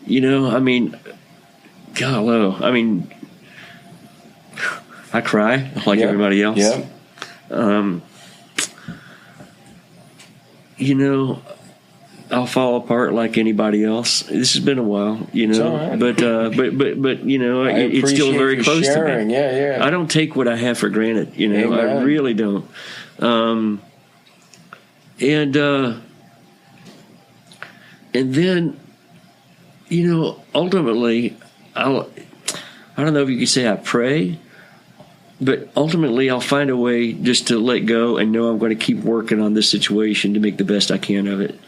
I mean, God, I mean, I cry like everybody else. Yeah. I'll fall apart like anybody else. This has been a while, It's all right. but it's still very close to me. Yeah. I don't take what I have for granted. Amen. I really don't. And then, ultimately, I don't know if you could say I pray, but ultimately I'll find a way just to let go and know I'm going to keep working on this situation to make the best I can of it.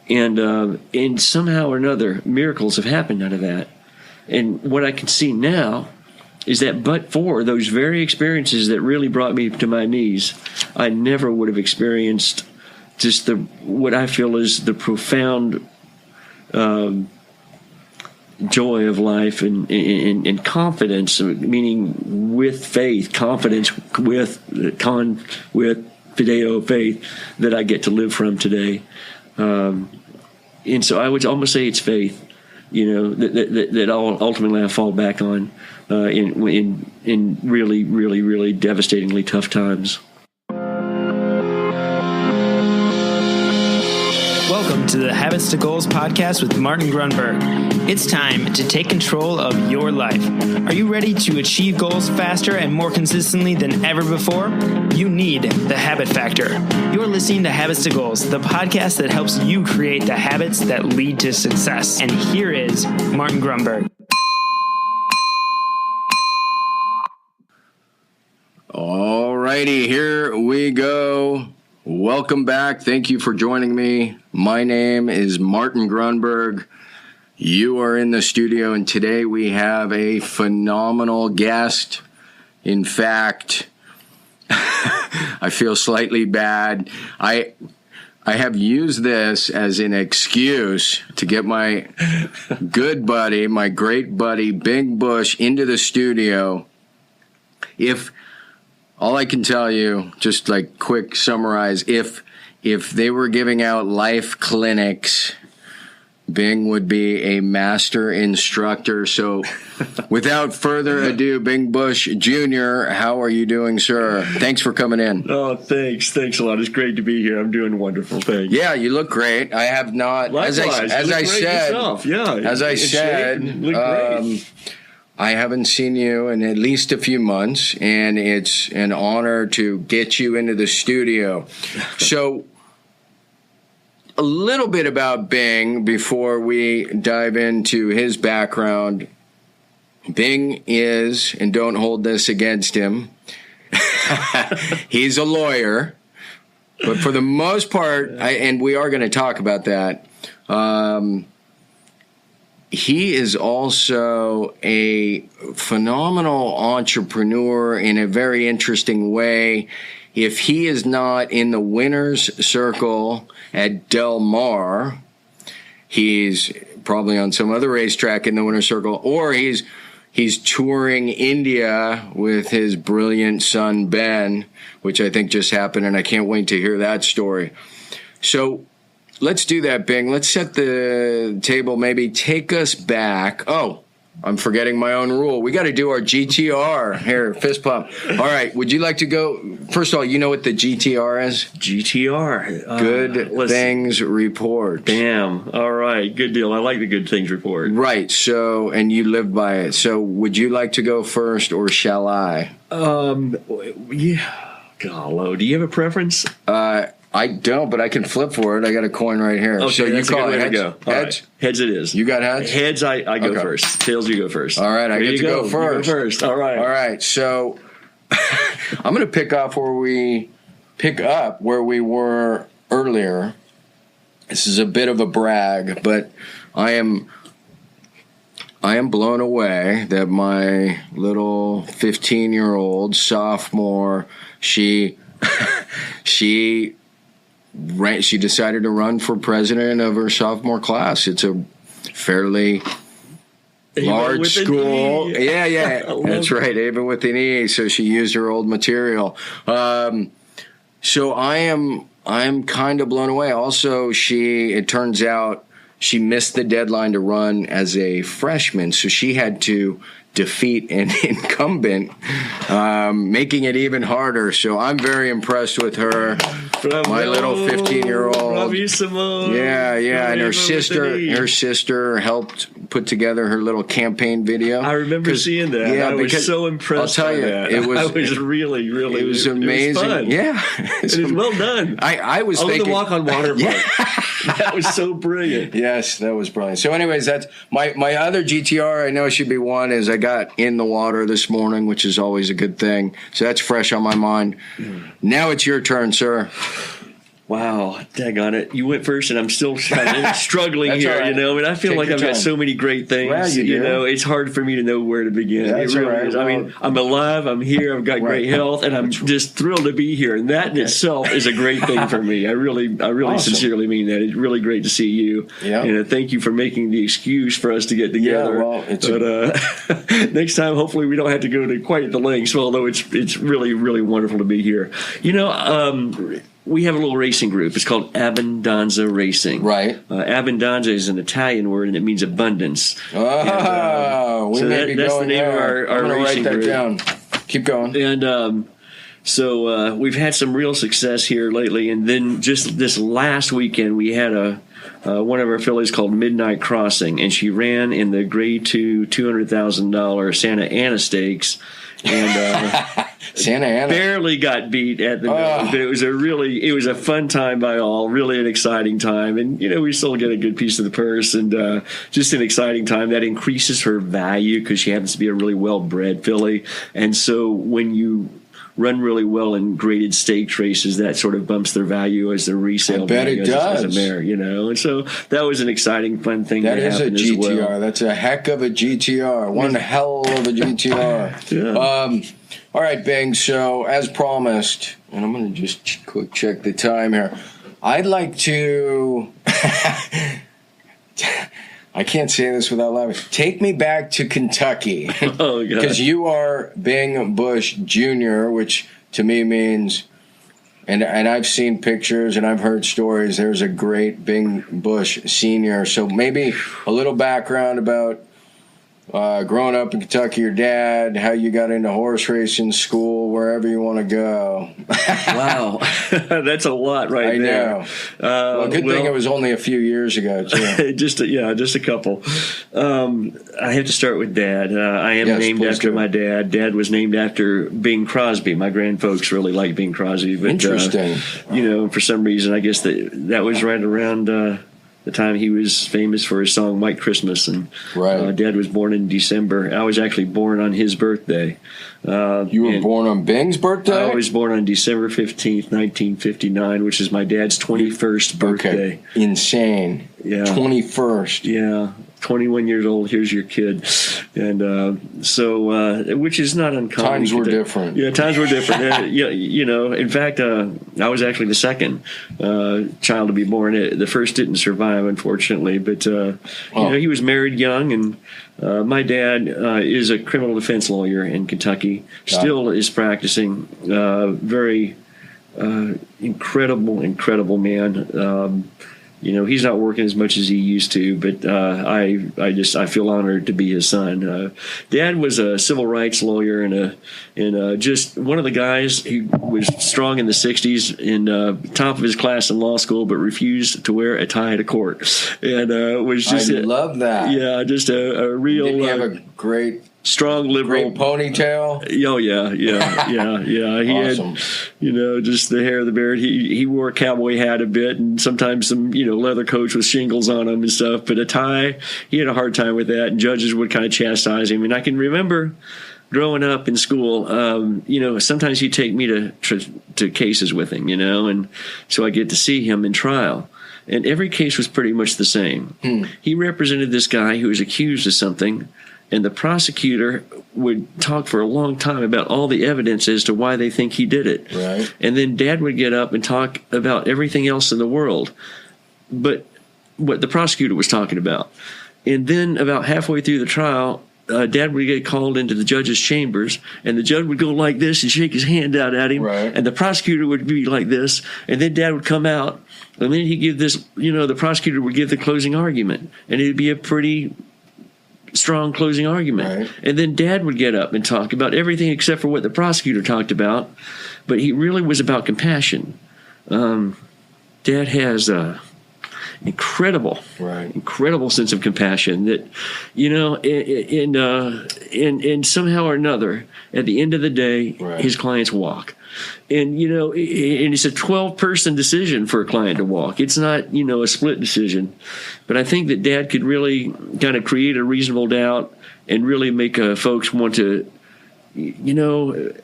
And somehow or another, miracles have happened out of that. And what I can see now is that but for those very experiences that really brought me to my knees, I never would have experienced just what I feel is the profound joy of life and confidence, meaning with faith, confidence with fideo faith that I get to live from today. And so I would almost say it's faith, that ultimately I fall back on in really, really, really devastatingly tough times. Welcome to the Habits to Goals podcast with Martin Grunburg. It's time to take control of your life. Are you ready to achieve goals faster and more consistently than ever before? You need the Habit Factor. You're listening to Habits to Goals, the podcast that helps you create the habits that lead to success. And here is Martin Grunburg. All righty, here we go. Welcome back. Thank you for joining me. My name is Martin Grunburg. You are in the studio, and today we have a phenomenal guest. In fact, I feel slightly bad. I have used this as an excuse to get my good buddy, my great buddy, Big Bush, into the studio. All I can tell you, just like quick summarize, if they were giving out life clinics, Bing would be a master instructor. So without further ado, Bing Bush Jr., how are you doing, sir? Thanks for coming in. Oh, thanks. Thanks a lot. It's great to be here. I'm doing wonderful things. Yeah, you look great. I have not, Likewise, as I said, I haven't seen you in at least a few months, and it's an honor to get you into the studio. So a little bit about Bing before we dive into his background. Bing is, and don't hold this against him, he's a lawyer. But for the most part, and we are going to talk about that, he is also a phenomenal entrepreneur in a very interesting way. If he is not in the winner's circle at Del Mar, he's probably on some other racetrack in the winner's circle, or he's touring India with his brilliant son, Ben, which I think just happened, and I can't wait to hear that story. So let's do that, Bing. Let's set the table, maybe take us back. Oh, I'm forgetting my own rule. We got to do our GTR. Here, fist pump. All right, would you like to go? First of all, you know what the GTR is? GTR. Good Things Report. Bam. All right, good deal. I like the Good Things Report. Right, so, and you live by it. So would you like to go first, or shall I? Yeah. God, do you have a preference? I don't, but I can flip for it. I got a coin right here. Okay, so you call it heads? Go. Heads? Right. Heads it is. You got heads? Heads, I go okay. first. Tails, you go first. All right, I get to go first. You go first. All right. All right, so I'm going to pick up where we were earlier. This is a bit of a brag, but I am blown away that my little 15-year-old sophomore, she decided to run for president of her sophomore class. It's a fairly large school. Yeah. That's right. Even with an E. So she used her old material. So I am kind of blown away. Also, it turns out she missed the deadline to run as a freshman, so she had to defeat an incumbent, making it even harder. So I'm very impressed with her. Bravo. My little 15-year-old. Bravissimo. Yeah, and her sister helped put together her little campaign video. I remember seeing that. Yeah, I was so impressed. I'll tell you, that. it was. I was really. It was amazing. It was fun. Yeah, it was well done. I was thinking the walk on water. That was so brilliant. Yes, that was brilliant. So, anyways, that's my other GTR. I know should be one is I got in the water this morning, which is always a good thing. So that's fresh on my mind. Now it's your turn, sir. Wow, daggone it. You went first, and I'm still kind of struggling here, right. And I feel like I've got so many great things. Well, you do. It's hard for me to know where to begin. That's it really right. is. I mean, I'm alive, I'm here, I've got great health, and I'm just thrilled to be here. And that in itself is a great thing for me. I really awesome. Sincerely mean that. It's really great to see you. Yeah. And thank you for making the excuse for us to get together. Yeah, well, but next time, hopefully, we don't have to go to quite the lengths, although it's really, really wonderful to be here. We have a little racing group. It's called Abbondanza Racing. Right. Abbondanza is an Italian word, and it means abundance. Oh, that's the name of our racing group. I'm going to write that down. Keep going. And so we've had some real success here lately. And then just this last weekend, we had one of our fillies called Midnight Crossing, and she ran in the Grade 2 $200,000 Santa Ana Stakes. And Santa Ana barely got beat at the nose, but it was a fun time by all, really an exciting time, and we still get a good piece of the purse, and just an exciting time that increases her value because she happens to be a really well bred filly, and so when you run really well in graded stakes races, that sort of bumps their value as their resale. I bet it does. As a mare, and so that was an exciting, fun thing. That is a GTR. As well. That's a heck of a GTR. One hell of a GTR. Yeah. All right, Bing. So as promised, and I'm going to just quick check the time here. I'd like to. I can't say this without laughing. Take me back to Kentucky. Oh, God. Because you are Bing Bush Jr., which to me means, and I've seen pictures and I've heard stories, there's a great Bing Bush Sr. So maybe a little background about growing up in Kentucky, your dad, how you got into horse racing, school, wherever you want to go. Wow. That's a lot there. I know. Good thing it was only a few years ago, too. just a couple. I have to start with Dad. I am named after my dad. Dad was named after Bing Crosby. My grandfolks really like Bing Crosby. But, interesting. For some reason, I guess that was right around the time he was famous for his song White Christmas, and Dad was born in December. I was actually born on his birthday. You were born on Bing's birthday? I was born on December 15th, 1959, which is my dad's 21st birthday. Okay. Insane. Yeah. 21st. Yeah. 21 years old, here's your kid. And so, which is not uncommon. Times were different. Yeah, times were different. In fact, I was actually the second child to be born. The first didn't survive, unfortunately. But, he was married young, and my dad is a criminal defense lawyer in Kentucky, still is practicing. Very incredible man. He's not working as much as he used to, but I feel honored to be his son. Dad was a civil rights lawyer and just one of the guys who was strong in the 60s and top of his class in law school, but refused to wear a tie to court. And was just I love that. Yeah, just a real. Did he have a great strong liberal ponytail? Oh yeah. He awesome. Had, just the hair of the beard. He wore a cowboy hat a bit, and sometimes some, leather coats with shingles on them and stuff. But a tie, he had a hard time with that, and judges would kind of chastise him. And I can remember growing up in school, sometimes he'd take me to cases with him, and so I get to see him in trial. And every case was pretty much the same. He represented this guy who was accused of something, and the prosecutor would talk for a long time about all the evidence as to why they think he did it. Right. And then Dad would get up and talk about everything else in the world, but what the prosecutor was talking about. And then about halfway through the trial, Dad would get called into the judge's chambers, and the judge would go like this and shake his hand out at him, right. and the prosecutor would be like this, and then Dad would come out, and then he'd give this, the prosecutor would give the closing argument, and it'd be a pretty strong closing argument. Right. And then Dad would get up and talk about everything except for what the prosecutor talked about, but he really was about compassion. Dad has incredible sense of compassion that, in somehow or another, at the end of the day, right. his clients walk. And, and it's a 12-person decision for a client to walk. It's not, a split decision. But I think that Dad could really kind of create a reasonable doubt and really make folks want to,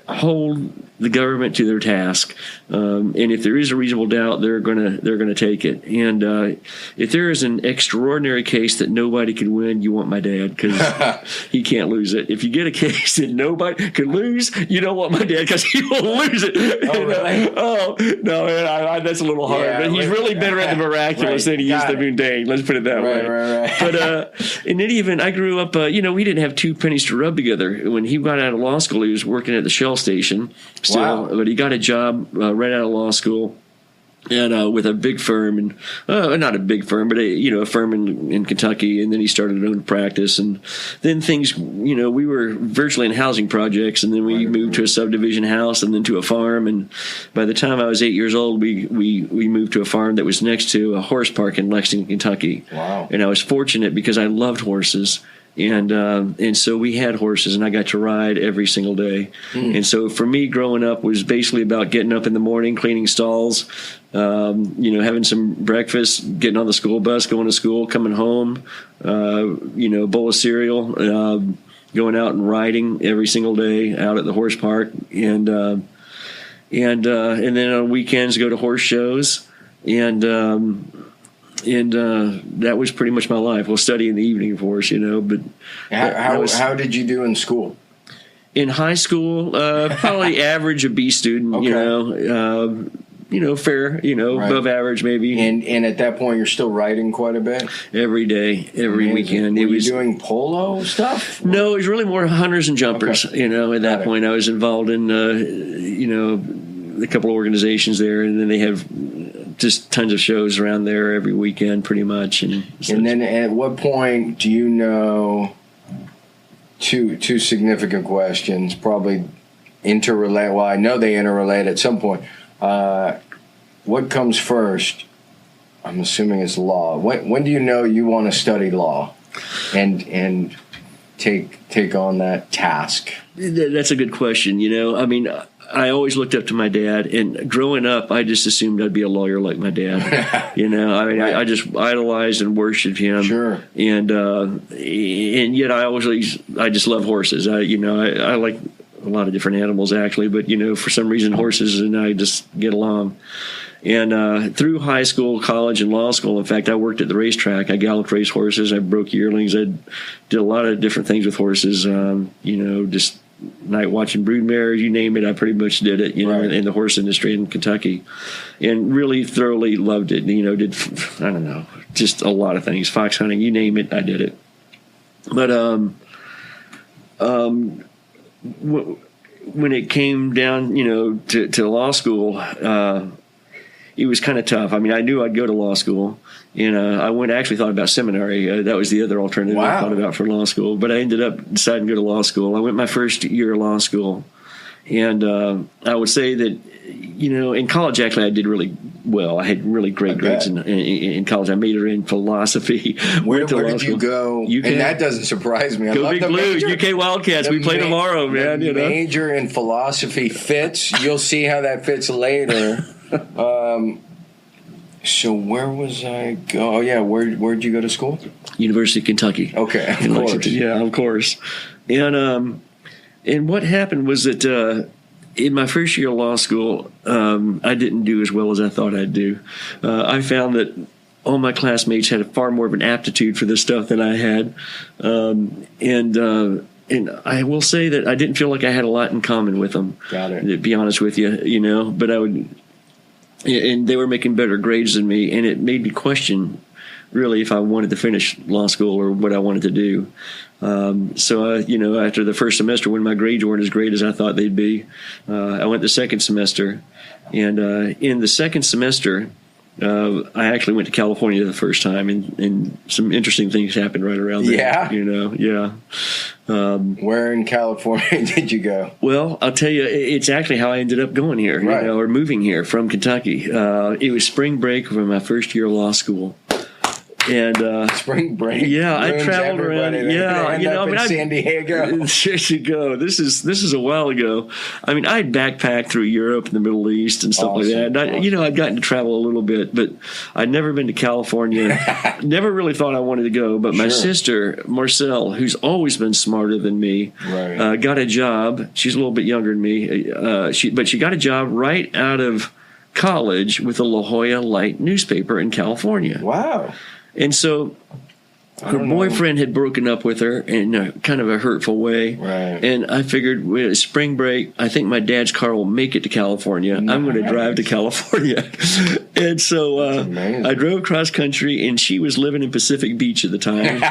hold the government to their task. And if there is a reasonable doubt, they're gonna take it. And if there is an extraordinary case that nobody can win, you want my dad, because he can't lose it. If you get a case that nobody can lose, you don't want my dad, because he will lose it. Oh, really? Oh no, man, that's a little hard. Yeah, but he's really better at the miraculous than he is the mundane. Let's put it that way. Right. But in any event, I grew up. We didn't have two pennies to rub together. When he got out of law school, he was working at the Shell station still, wow. But he got a job right out of law school, and with a big firm, and not a big firm, but a firm in Kentucky. And then he started his own practice, and then things, we were virtually in housing projects, and then we moved to a subdivision house, and then to a farm. And by the time I was 8 years old, we moved to a farm that was next to a horse park in Lexington, Kentucky. Wow! And I was fortunate because I loved horses. And so we had horses, and I got to ride every single day. And so for me, growing up was basically about getting up in the morning, cleaning stalls, having some breakfast, getting on the school bus, going to school, coming home, a bowl of cereal, going out and riding every single day out at the horse park, and then on weekends go to horse shows, and that was pretty much my life. Well, study in the evening, of course, but how did you do in school? In high school, probably average, a B student, okay. Fair, right. above average maybe. And at that point, you're still riding quite a bit? Every day, every weekend. Were you doing polo stuff? No, it was really more hunters and jumpers. Okay. At that point, I was involved in, a couple of organizations there, and then they have just tons of shows around there every weekend, pretty much. And then at what point do you know? Two significant questions, probably interrelate. Well, I know they interrelate at some point. What comes first? I'm assuming it's law. When do you know you want to study law, and take on that task? That's a good question. I always looked up to my dad, and growing up, I just assumed I'd be a lawyer like my dad. Right. I just idolized and worshipped him. Sure. And yet I just love horses. I like a lot of different animals actually, but for some reason horses and I just get along. And through high school, college, and law school, in fact, I worked at the racetrack. I galloped race horses. I broke yearlings. I did a lot of different things with horses. Just night watching broodmares, you name it, I pretty much did it, right. in the horse industry in Kentucky, and really thoroughly loved it. Did, I don't know, just a lot of things, fox hunting, you name it, I did it. But when it came down, to law school, it was kind of tough. I mean, I knew I'd go to law school, and I thought about seminary. That was the other alternative Wow. I thought about for law school. But I ended up deciding to go to law school. I went my first year of law school, and I would say that, in college, actually, I did really well. I had really great grades in college. I majored in philosophy. Where did you go? UK. And that doesn't surprise me. I Go love Big the Blues, major. UK Wildcats. We play tomorrow, man. The major in philosophy fits. You'll see how that fits later. So where was I go? Oh yeah, where'd you go to school? University of Kentucky. Okay, of in course. Lexington. Yeah, of course. And what happened was that in my first year of law school, I didn't do as well as I thought I'd do. I found that all my classmates had far more of an aptitude for this stuff than I had, and I will say that I didn't feel like I had a lot in common with them. Got it. To be honest with you, but I would. And they were making better grades than me, and it made me question really if I wanted to finish law school or what I wanted to do. So, after the first semester, when my grades weren't as great as I thought they'd be, I went the second semester. And in the second semester, I actually went to California the first time, and some interesting things happened right around there. Yeah? Where in California did you go? Well, I'll tell you, it's actually how I ended up going here, right. Or moving here from Kentucky. It was spring break from my first year of law school. And spring break. Yeah, I traveled around. Yeah, in San Diego. There you go. This is a while ago. I mean, I'd backpacked through Europe and the Middle East and stuff like that. And I'd gotten to travel a little bit, but I'd never been to California. Never really thought I wanted to go. But my sister Marcelle, who's always been smarter than me, got a job. She's a little bit younger than me. But she got a job right out of college with the La Jolla Light newspaper in California. Wow. And so her boyfriend had broken up with her in kind of a hurtful way. Right. And I figured, with spring break, I think my dad's car will make it to California. Nice. I'm going to drive to California. And so I drove cross country, and she was living in Pacific Beach at the time.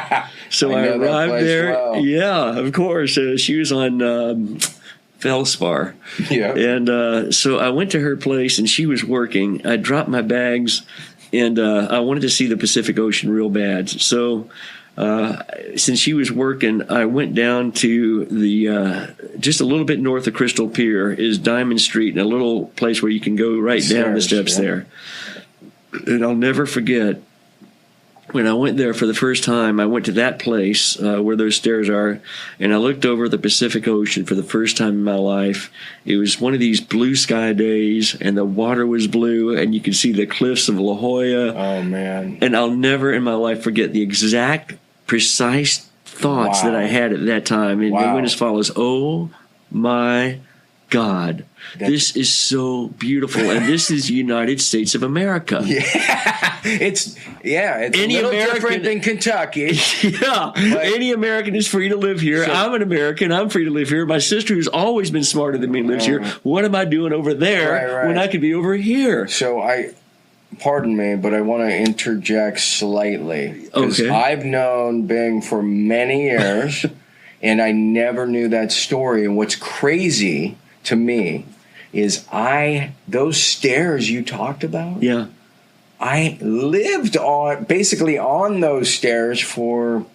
So I arrived there. Well. Yeah, of course. She was on Feldspar. Yeah. And so I went to her place, and she was working. I dropped my bags. And I wanted to see the Pacific Ocean real bad. So since she was working, I went down to the just a little bit north of Crystal Pier is Diamond Street, and a little place where you can go right down the steps there. And I'll never forget, when I went there for the first time, I went to that place where those stairs are, and I looked over the Pacific Ocean for the first time in my life. It was one of these blue sky days, and the water was blue, and you could see the cliffs of La Jolla. Oh, man. And I'll never in my life forget the exact, precise thoughts that I had at that time. And they went as follows: oh, my God, this is so beautiful, and this is the United States of America. It's a little different than Kentucky. Any American is free to live here. I'm an American. I'm free to live here. My sister, who's always been smarter than me, lives here. What am I doing over there when I could be over here? So pardon me, but I want to interject slightly. Because I've known Bing for many years, and I never knew that story. And what's crazy to me is those stairs you talked about. Yeah. I lived basically on those stairs for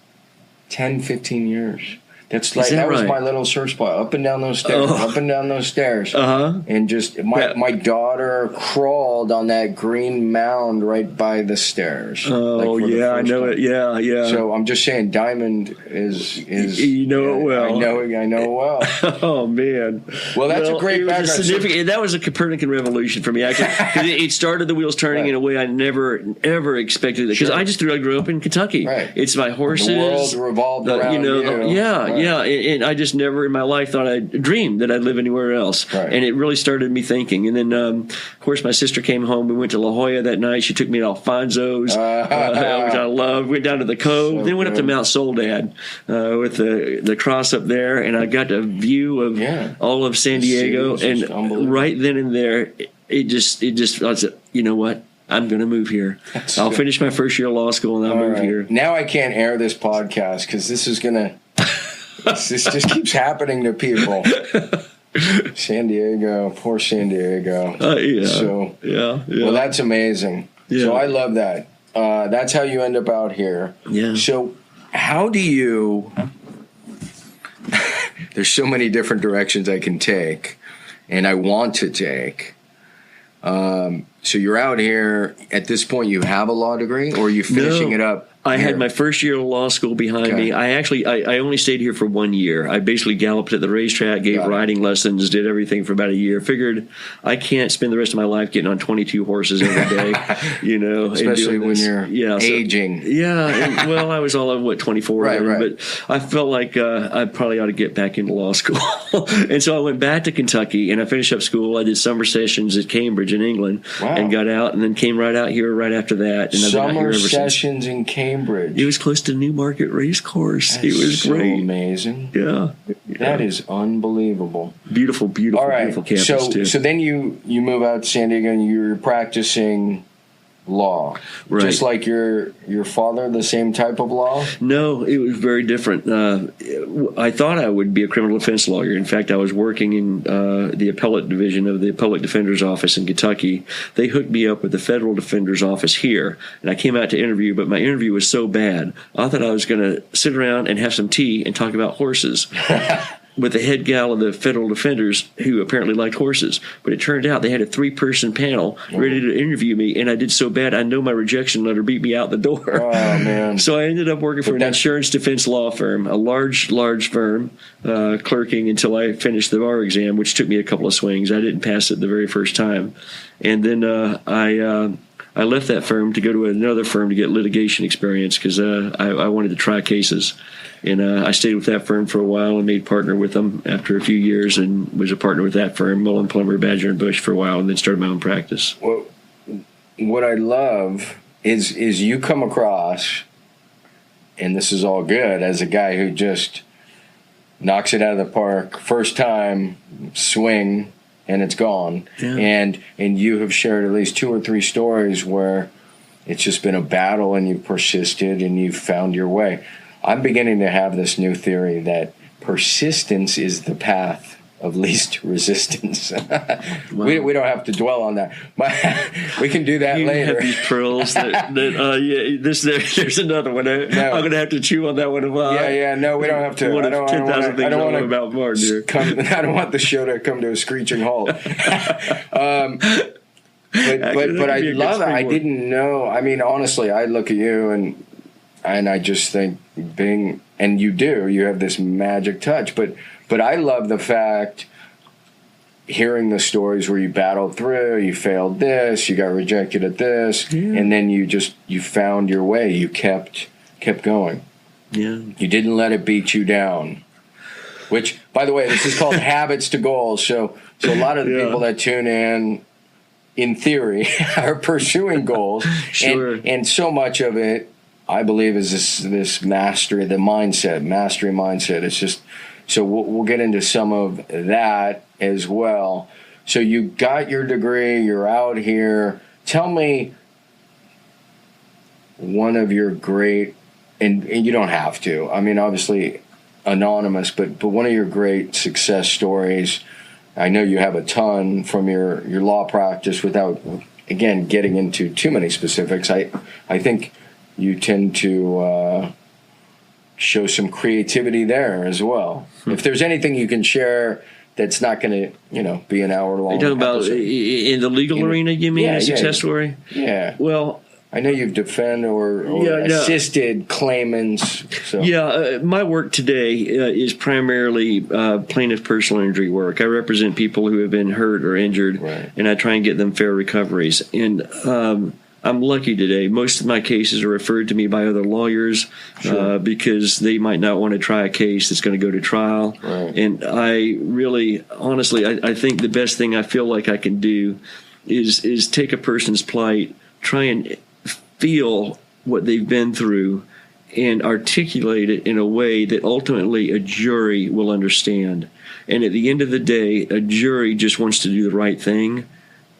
10, 15 years. That was my little search spot, up and down those stairs, up and down those stairs. And just my daughter crawled on that green mound right by the stairs. Oh, yeah, I know it. Yeah, yeah. So I'm just saying, Diamond is you know it well. I know it well. Oh, man. Well, that's a great background. That was a Copernican revolution for me, actually. Because it started the wheels turning in a way I never, ever expected. Because I grew up in Kentucky. Right. It's my horses. The world revolved around you. Yeah, and I just never in my life thought I'd dreamed that I'd live anywhere else. Right. And it really started me thinking. And then, of course, my sister came home. We went to La Jolla that night. She took me to Alfonso's, which I loved. Went down to the Cove. Then went up to Mount Soledad with the cross up there. And I got a view of all of San Diego. And right then and there, it just I said, you know what? I'm going to move here. I'll finish my first year of law school, and I'll move here. Now I can't air this podcast because this is going to... This just keeps happening to people. San Diego, poor San Diego. Well, that's amazing. Yeah. So I love that. That's how you end up out here. Yeah. So how do you... There's so many different directions I can take, and I want to take. So you're out here. At this point, you have a law degree, or are you finishing it up? I had my first year of law school behind me. I only stayed here for 1 year. I basically galloped at the racetrack, gave riding lessons, did everything for about a year. Figured I can't spend the rest of my life getting on 22 horses every day, especially when you're aging. I was all of 24 or whatever, but I felt like I probably ought to get back into law school. And so I went back to Kentucky, and I finished up school. I did summer sessions at Cambridge in England and got out, and then came right out here right after that. And summer sessions in Cambridge. It was close to Newmarket Racecourse. It was so great. Amazing. Yeah. That is unbelievable. Beautiful beautiful campus too. So then you move out to San Diego and you're practicing law. Right. Just like your father, the same type of law? No, it was very different. I thought I would be a criminal defense lawyer. In fact, I was working in the appellate division of the public defender's office in Kentucky. They hooked me up with the federal defender's office here, and I came out to interview, but my interview was so bad, I thought I was going to sit around and have some tea and talk about horses. With the head gal of the federal defenders who apparently liked horses. But it turned out they had a 3-person panel ready to interview me, and I did so bad I know my rejection letter beat me out the door. Oh, man. So I ended up working for an insurance defense law firm, a large firm, clerking until I finished the bar exam, which took me a couple of swings. I didn't pass it the very first time. And then I left that firm to go to another firm to get litigation experience because I wanted to try cases. And I stayed with that firm for a while and made partner with them after a few years and was a partner with that firm, Mullen, Plummer, Badger, and Bush for a while, and then started my own practice. Well, what I love is you come across, and this is all good, as a guy who just knocks it out of the park, first time, swing, and it's gone. Yeah. And you have shared at least 2 or 3 stories where it's just been a battle and you've persisted and you've found your way. I'm beginning to have this new theory that persistence is the path of least resistance. Wow. We don't have to dwell on that. We can do that you later. Have these pearls there's another one. I'm going to have to chew on that one a while. Yeah. No, we don't have to. One of 10,000 things I don't know about Martin here. I don't want the show to come to a screeching halt. But I love it. I didn't know. I mean, honestly, I look at you and I just think and you have this magic touch, but I love the fact, hearing the stories where you battled through, you failed this, you got rejected at this, and then you found your way, you kept going. Yeah. You didn't let it beat you down. Which, by the way, this is called habits to goals. So a lot of the people that tune in theory, are pursuing goals. Sure. And so much of it, I believe, is this mastery mindset. It's just, so we'll get into some of that as well. So you got your degree, you're out here. Tell me one of your great, and you don't have to, I mean, obviously anonymous, but one of your great success stories. I know you have a ton from your law practice without, again, getting into too many specifics. I think you tend to show some creativity there as well. If there's anything you can share that's not going to, be an hour long. Are you talking about in the legal arena, you mean, a success story? Yeah. Well, I know you've defended or assisted claimants. So. Yeah, my work today is primarily plaintiff personal injury work. I represent people who have been hurt or injured, and I try and get them fair recoveries. And I'm lucky today. Most of my cases are referred to me by other lawyers because they might not want to try a case that's going to go to trial. Right. And I really, honestly, I think the best thing I feel like I can do is take a person's plight, try and feel what they've been through, and articulate it in a way that ultimately a jury will understand. And at the end of the day, a jury just wants to do the right thing.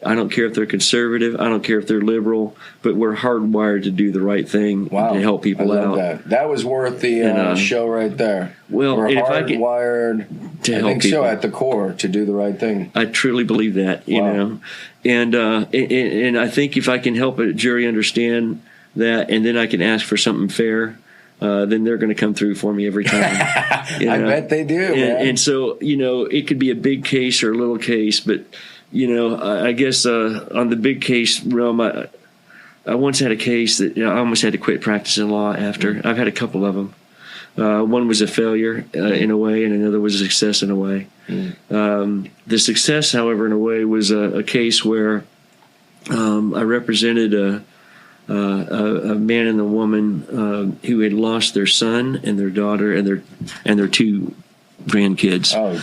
I don't care if they're conservative. I don't care if they're liberal, but we're hardwired to do the right thing to help people out. That was worth the show right there. Well, we're hardwired to help people. So at the core to do the right thing. I truly believe that, you know, and I think if I can help a jury understand that, and then I can ask for something fair, then they're going to come through for me every time. I bet they do. And so, it could be a big case or a little case, but. I guess on the big case realm, I once had a case that I almost had to quit practicing law after. I've had a couple of them. One was a failure in a way, and another was a success in a way. The success, however, in a way, was a case where I represented a man and a woman who had lost their son and their daughter and their 2 grandkids. Oh.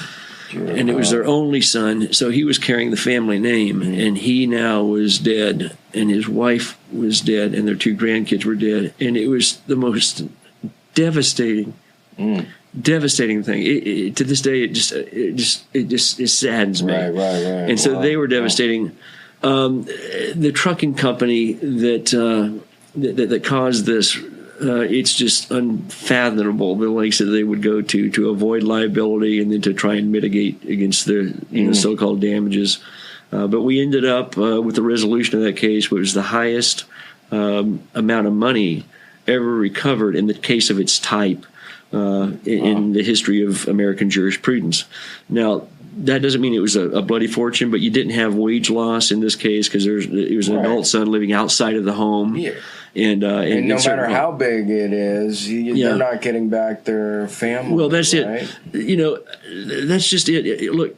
And it was their only son, so he was carrying the family name, and he now was dead, and his wife was dead, and their 2 grandkids were dead, and it was the most devastating thing. To this day, it just saddens me. Right. And so they were devastating. the trucking company that caused this, it's just unfathomable the lengths that they would go to avoid liability and then to try and mitigate against the so-called damages. But we ended up with the resolution of that case, which was the highest amount of money ever recovered in the case of its type in the history of American jurisprudence. Now, that doesn't mean it was a bloody fortune, but you didn't have wage loss in this case because it was an adult son living outside of the home. Yeah. And no matter how big it is, they're not getting back their family. Well, that's right? it. That's just it. Look,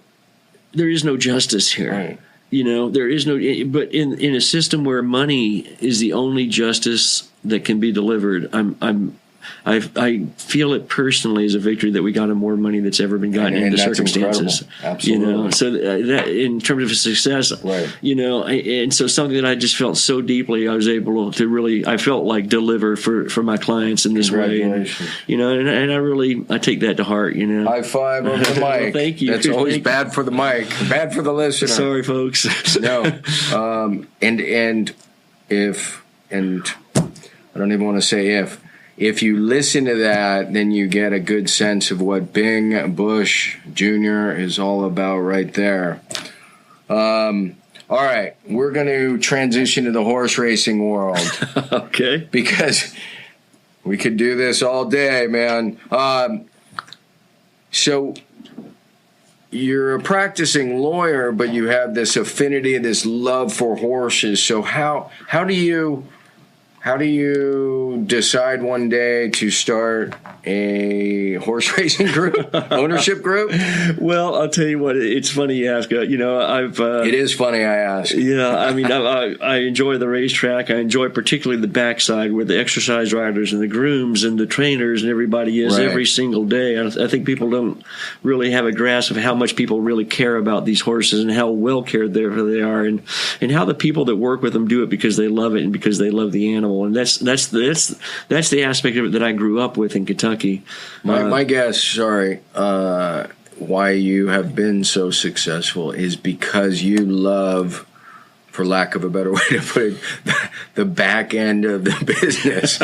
there is no justice here. Right. There is no. But in a system where money is the only justice that can be delivered, I feel it personally as a victory that we got more money that's ever been gotten in the circumstances. Incredible. Absolutely. So that in terms of a success, right. And so something that I just felt so deeply, I was able to really, I felt like deliver for my clients in this way. And I take that to heart. High five over the mic. Well, thank you. That's always bad for the mic, bad for the listener. Sorry, folks. No, and I don't even want to say if you listen to that, then you get a good sense of what Bing Bush Jr. is all about right there. All right, we're going to transition to the horse racing world. Okay. Because we could do this all day, man. So you're a practicing lawyer, but you have this affinity, this love for horses. So how do you decide one day to start a horse racing group, ownership group? Well, I'll tell you what. It's funny you ask. It is funny I ask. Yeah, I mean, I enjoy the racetrack. I enjoy particularly the backside where the exercise riders and the grooms and the trainers and everybody is every single day. I think people don't really have a grasp of how much people really care about these horses and how well cared they are, and how the people that work with them do it because they love it and because they love the animal. And that's the aspect of it that I grew up with in Kentucky. My guess, why you have been so successful is because you love, for lack of a better way to put it, the back end of the business.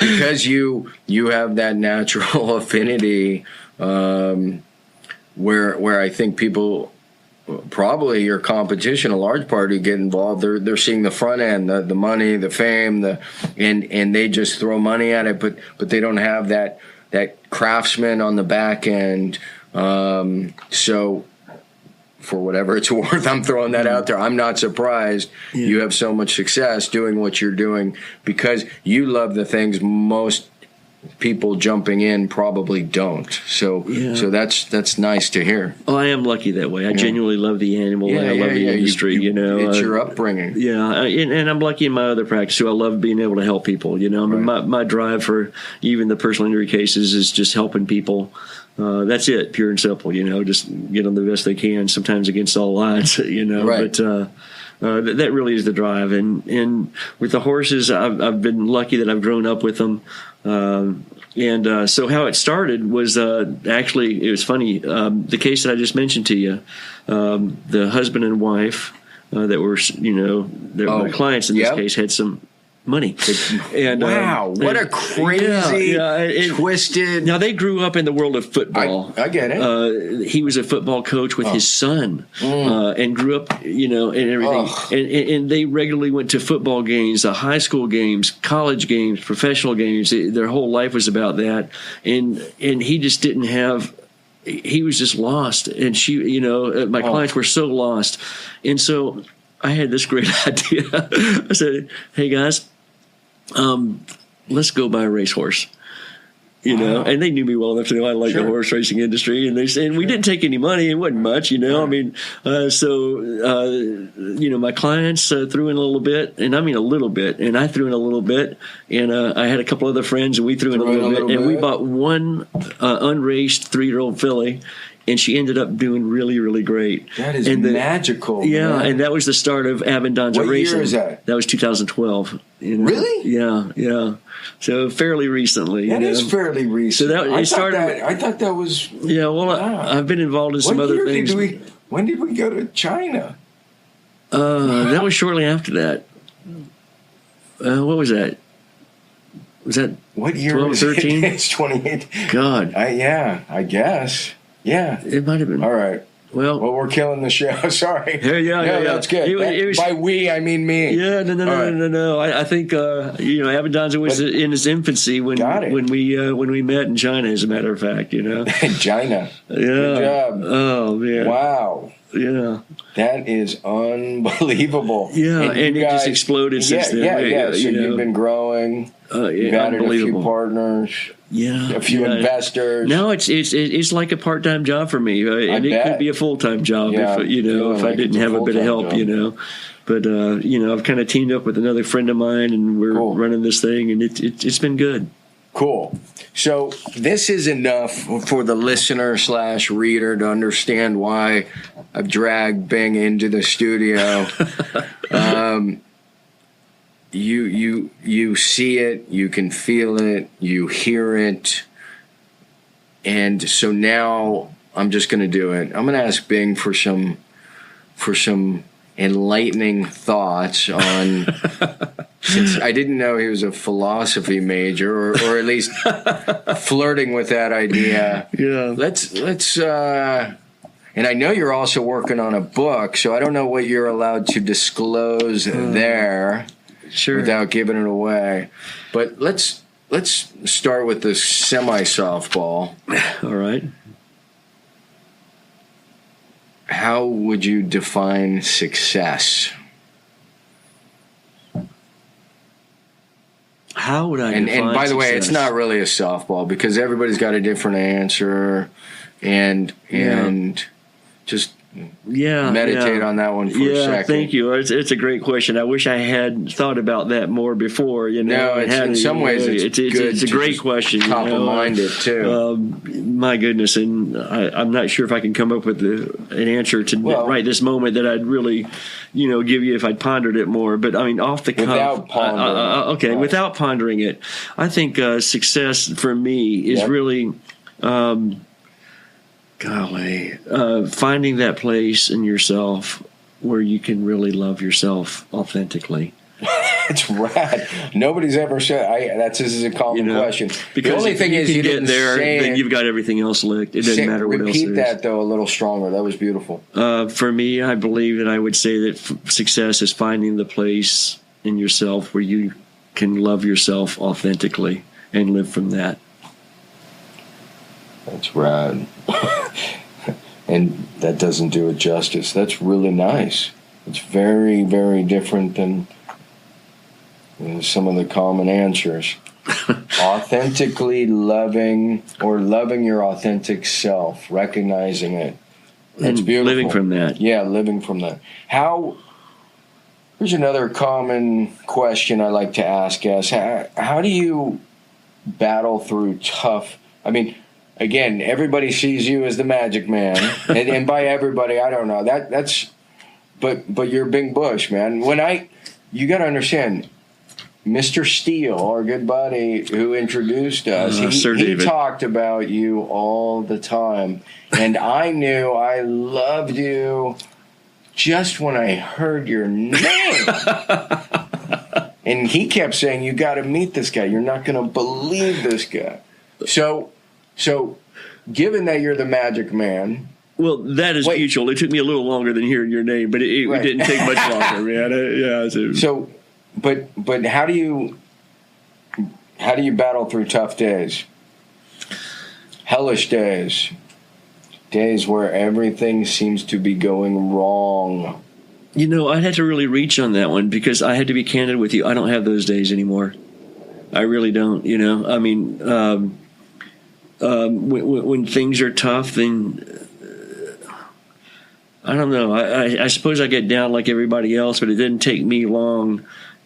Because you have that natural affinity where I think people, probably your competition, a large part who get involved, they're seeing the front end, the money, the fame, and they just throw money at it, but they don't have that craftsman on the back end. So for whatever it's worth, I'm throwing that out there. I'm not surprised you have so much success doing what you're doing because you love the things most people jumping in probably don't. So that's nice to hear. Oh, I am lucky that way. I genuinely love the animal and I love the industry. It's your upbringing. Yeah, and I'm lucky in my other practice too. I love being able to help people. I mean, my drive for even the personal injury cases is just helping people. That's it, pure and simple. Just get them the best they can. Sometimes against all odds. Right. But. That really is the drive, and with the horses, I've been lucky that I've grown up with them, and so how it started was actually it was funny. The case that I just mentioned to you, the husband and wife that were my clients in this case had some money. And wow, what a crazy, twisted. Now they grew up in the world of football. I get it. He was a football coach with his son, and grew up, and everything. And they regularly went to football games, high school games, college games, professional games. Their whole life was about that, and he just didn't have. He was just lost, and she, my clients were so lost, and so I had this great idea. I said, "Hey guys, let's go buy a racehorse." And they knew me well enough to know I liked the horse racing industry, and they said, and we didn't take any money. It wasn't much, I mean, my clients threw in a little bit, and I mean a little bit, and I threw in a little bit, and I had a couple other friends, and we threw in a little bit, and we bought one unraced 3-year-old filly. And she ended up doing really, really great. That is magical. Yeah, man. And that was the start of Abbondanza Racing. What year is that? That was 2012. Really? Yeah. So fairly recently. That is fairly recent. So that started. I thought that was. Yeah. Well, I've been involved in some other things. When did we go to China? That was shortly after that. What was that? Was that what year 12, was 13? It's 28. God. I guess. Yeah. It might have been. All right. Well, we're killing the show. Sorry. Yeah. That's good. It was, by we, I mean me. Yeah, no. I think Abbondanza was in its infancy when we met in China. As a matter of fact, China. Yeah. Good job. Oh man. Wow. Yeah. That is unbelievable. Yeah, and it just exploded since then. Yeah. So you've been growing. You've added a few partners. Yeah, a few investors. No, it's like a part-time job for me, and it could be a full-time job if I didn't have a bit of help, But I've kind of teamed up with another friend of mine, and we're running this thing, and it's been good. Cool. So this is enough for the listener / reader to understand why I've dragged Bing into the studio. You see it, you can feel it, you hear it, and so now I'm just going to do it. I'm going to ask Bing for some enlightening thoughts on. Since I didn't know he was a philosophy major, or at least flirting with that idea. Yeah. Let's. And I know you're also working on a book, so I don't know what you're allowed to disclose there. Sure. Without giving it away, but let's start with the semi-softball. All right. How would you define success? How would I? And by the way, success? it's not really a softball because everybody's got a different answer, and just. Meditate on that one for a second. Thank you. It's a great question. I wish I had thought about that more before. No, in some ways it's good. It's a great question. Top of mind it too. My goodness, and I'm not sure if I can come up with an answer to right this moment that I'd really, give you if I'd pondered it more. But I mean, off the cuff, without pondering. Without pondering it, I think success for me is really. Finding that place in yourself where you can really love yourself authentically. It's rad. Nobody's ever said this is a common question. Because the only thing is you get there, then you've got everything else licked. It doesn't matter what else. Repeat that though a little stronger. That was beautiful. For me, I believe that I would say that success is finding the place in yourself where you can love yourself authentically and live from that. That's rad. And that doesn't do it justice. That's really nice. It's very, very different than some of the common answers. Authentically loving your authentic self, recognizing it. That's beautiful. Living from that. Yeah, living from that. Here's another common question I like to ask guests. How do you battle through tough... Again, everybody sees you as the magic man, and by everybody, I don't know but you're Bing Bush, man. You got to understand, Mr. Steele, our good buddy who introduced us, he talked about you all the time, and I knew I loved you just when I heard your name. And he kept saying, "You got to meet this guy. You're not going to believe this guy." So, given that you're the magic man... Well, that is mutual. It took me a little longer than hearing your name, but it didn't take much longer, man. So, but how do you battle through tough days? Hellish days. Days where everything seems to be going wrong. I'd have to really reach on that one because I had to be candid with you. I don't have those days anymore. I really don't, when things are tough, then I don't know. I suppose I get down like everybody else, but it didn't take me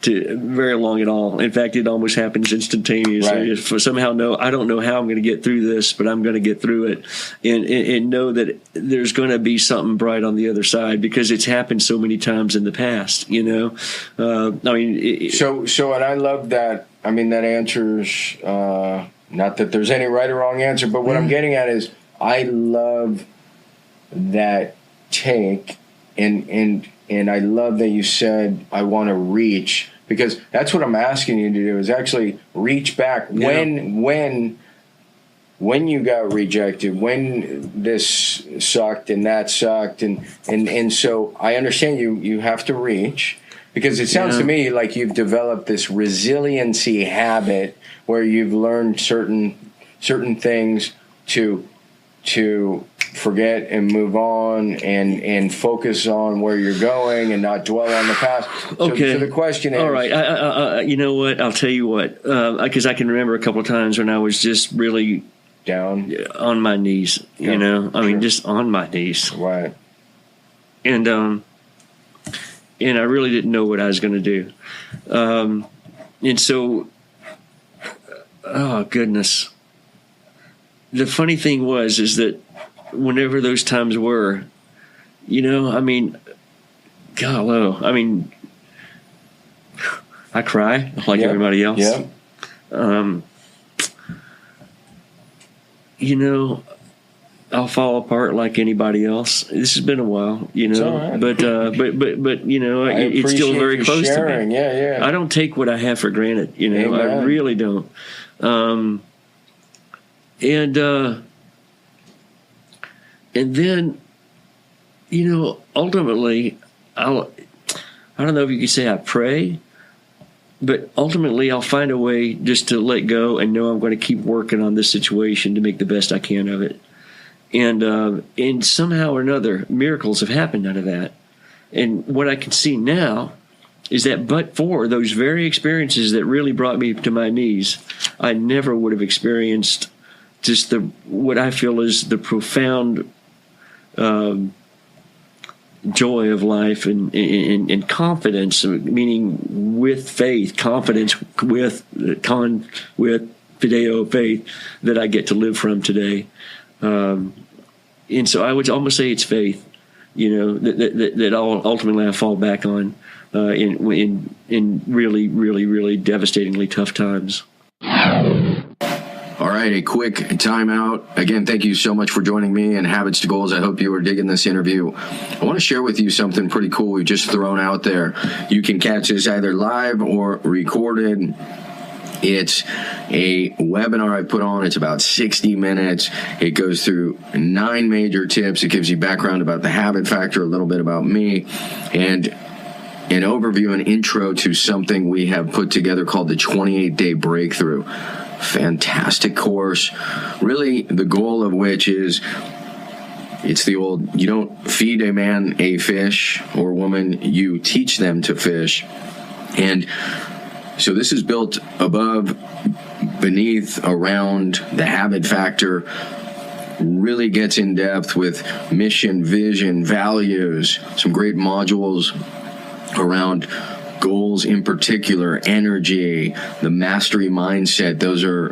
very long at all. In fact, it almost happens instantaneously. Right. Somehow, I don't know how I'm going to get through this, but I'm going to get through it, and know that there's going to be something bright on the other side because it's happened so many times in the past. So, and I love that. That answers. Not that there's any right or wrong answer, but what I'm getting at is I love that take, and And I love that you said, I want to reach, because that's what I'm asking you to do, is actually reach back. Yeah. When you got rejected, when this sucked and that sucked, and so I understand you have to reach, because it sounds to me like you've developed this resiliency habit where you've learned certain things to forget and move on and focus on where you're going and not dwell on the past. Okay. So the question is... All right. I you know what? I'll tell you what. Because I can remember a couple of times when I was just really... down? On my knees, you know? I mean, just on my knees. Right. And I really didn't know what I was going to do. And so... Oh, goodness. The funny thing is that whenever those times were, you know, I mean, God, I mean, I cry like everybody else. Yeah. You know, I'll fall apart like anybody else. This has been a while, you know, right. but you know, it's still very close sharing. to me. Yeah. I don't take what I have for granted, you know. Amen. I really don't. And then, you know, ultimately, I don't know if you could say I pray, but ultimately I'll find a way just to let go and know I'm going to keep working on this situation to make the best I can of it. And somehow or another, miracles have happened out of that. And what I can see now is that but for those very experiences that really brought me to my knees, I never would have experienced just what I feel is the profound joy of life and confidence, meaning with faith, confidence with fideo faith that I get to live from today. And so I would almost say it's faith, you know, that ultimately I fall back on in really, really, really devastatingly tough times. All right, a quick timeout. Again, thank you so much for joining me in Habits to Goals. I hope you were digging this interview. I want to share with you something pretty cool we've just thrown out there. You can catch this either live or recorded. It's a webinar I put on. It's about 60 minutes. It goes through 9 major tips. It gives you background about the habit factor, a little bit about me, and an overview and intro to something we have put together called the 28-Day Breakthrough. Fantastic course. Really, the goal of which is, it's the old, you don't feed a man a fish or woman, you teach them to fish. And so this is built above, beneath, around the habit factor, really gets in depth with mission, vision, values, some great modules around goals in particular, energy, the mastery mindset. Those are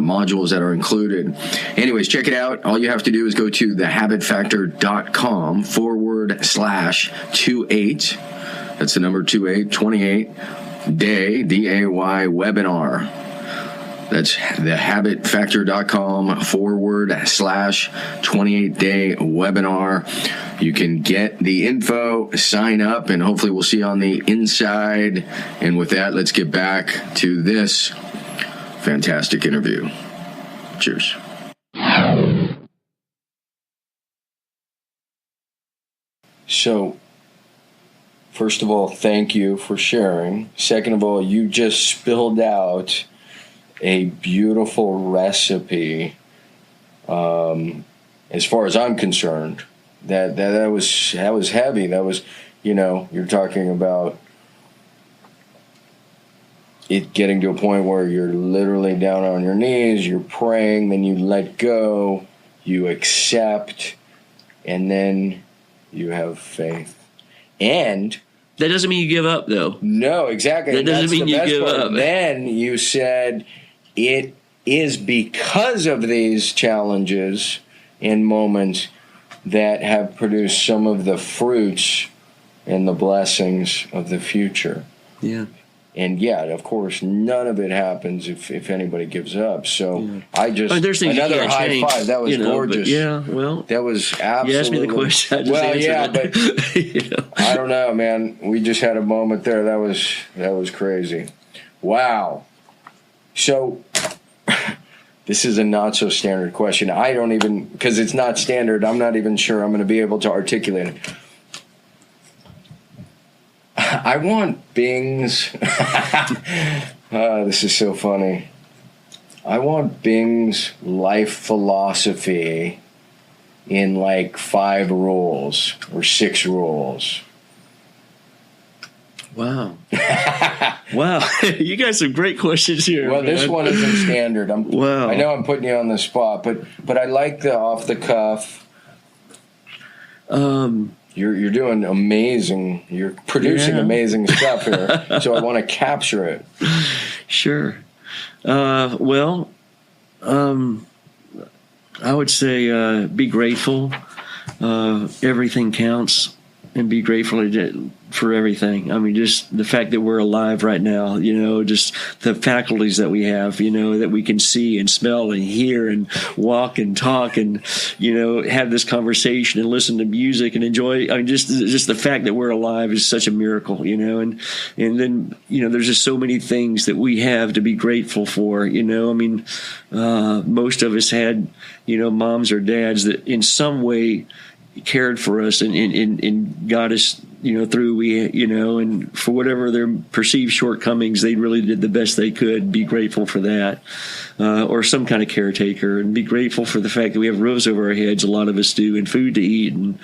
modules that are included. Anyways, check it out. All you have to do is go to thehabitfactor.com/28. That's the number 28 day, D-A-Y, webinar. That's thehabitfactor.com/28-day webinar. You can get the info, sign up, and hopefully we'll see you on the inside. And with that, let's get back to this fantastic interview. Cheers. So, first of all, thank you for sharing. Second of all, you just spilled out a beautiful recipe, as far as I'm concerned. That was heavy. That was, you know, you're talking about it getting to a point where you're literally down on your knees, you're praying, then you let go, you accept, and then you have faith. And that doesn't mean you give up, though. No, exactly. That doesn't mean you give up. Then you said it is because of these challenges and moments that have produced some of the fruits and the blessings of the future. Yeah. And yeah, of course, none of it happens if anybody gives up. So I just there's things another you can't high change, five. That was gorgeous. That was absolutely. You asked me the question. I just answered it. But I don't know, man. We just had a moment there. That was crazy. Wow. So this is a not so standard question. I don't even, because it's not standard. I'm not even sure I'm going to be able to articulate it. I want Bing's. This is so funny. I want Bing's life philosophy in like 5 rules or 6 rules. Wow. Wow. You got some great questions here. Well, man. This one isn't standard. Wow. I know I'm putting you on the spot, but I like the off the cuff. You're doing amazing. You're producing amazing stuff here. So I want to capture it. Sure. I would say be grateful. Everything counts, and be grateful for everything. I mean, just the fact that we're alive right now, just the faculties that we have, that we can see and smell and hear and walk and talk and, have this conversation and listen to music and enjoy. I mean, just the fact that we're alive is such a miracle, and then, there's just so many things that we have to be grateful for, I mean, most of us had, moms or dads that in some way cared for us and got us, through and for whatever their perceived shortcomings, they really did the best they could. Be grateful for that, or some kind of caretaker, and be grateful for the fact that we have roofs over our heads. A lot of us do, and food to eat, and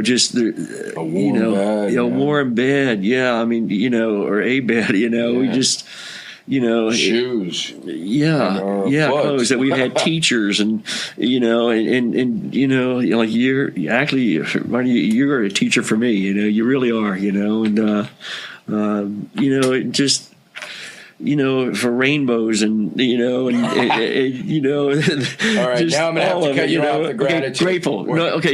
just a warm bed. Yeah, I mean, or a bed. We just. Shoes, clothes that we've had teachers and like you're a teacher for me, you really are, and just for rainbows and all right, just now I'm gonna have to cut you off the gratitude. Okay, grateful.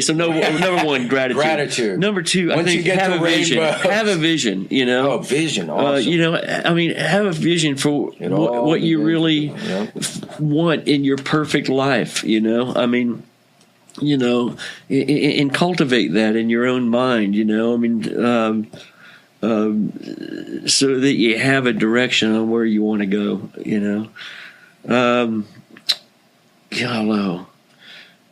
So number one, gratitude. Number two, I think have a vision. Have a vision. Vision. Awesome. I mean, have a vision for what you really want in your perfect life. I mean, and cultivate that in your own mind. I mean. So that you have a direction on where you want to go,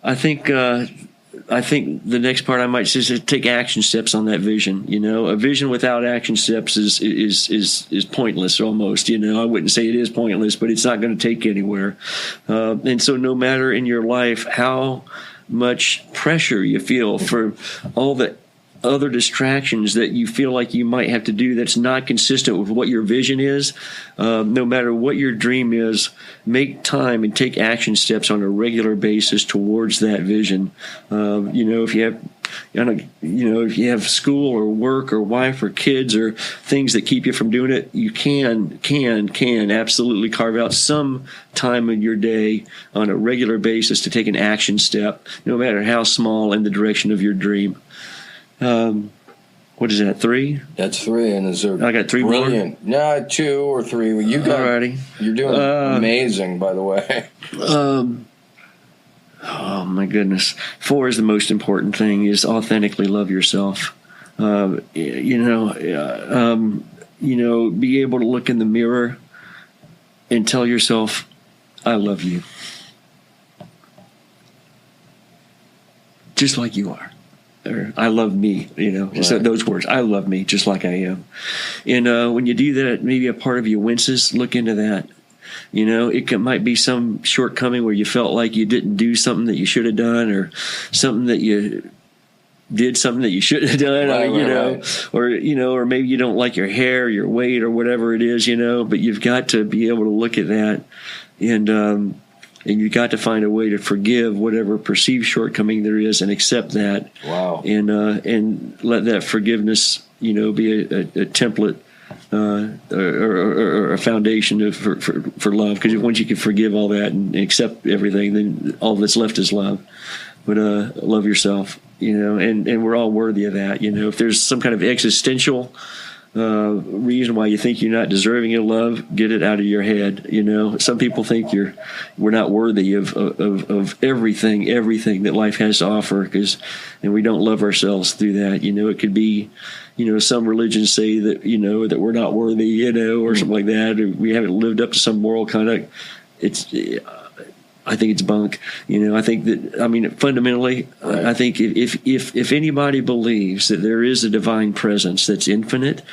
I think the next part I might say is take action steps on that vision. A vision without action steps is pointless almost. I wouldn't say it is pointless, but it's not going to take anywhere. And so no matter in your life how much pressure you feel for all the other distractions that you feel like you might have to do that's not consistent with what your vision is, no matter what your dream is, make time and take action steps on a regular basis towards that vision. If you have if you have school or work or wife or kids or things that keep you from doing it, you can absolutely carve out some time in your day on a regular basis to take an action step, no matter how small, in the direction of your dream. What is that, 3? That's 3, and is there? I got 3 brilliant. more. No, 2 or 3. You got. Alrighty. You're doing amazing, by the way. Oh my goodness. 4 is the most important thing. Is authentically love yourself. Be able to look in the mirror and tell yourself, "I love you," just like you are. Or I love me, just right. Those words. I love me just like I am. And when you do that, maybe a part of you winces. Look into that. Might be some shortcoming where you felt like you didn't do something that you should have done, or something that you did something that you shouldn't have done, or maybe you don't like your hair, your weight, or whatever it is, but you've got to be able to look at that and you got to find a way to forgive whatever perceived shortcoming there is, and accept that. Wow. And let that forgiveness, be a template or a foundation for love. Because once you can forgive all that and accept everything, then all that's left is love. But love yourself, and we're all worthy of that. If there's some kind of existential reason why you think you're not deserving of love, get it out of your head. Some people think we're not worthy of everything that life has to offer, and we don't love ourselves through that. It could be, some religions say that, that we're not worthy, or something like that, or we haven't lived up to some moral conduct. I think it's bunk. I think that, fundamentally, right. I think if anybody believes that there is a divine presence that's infinite,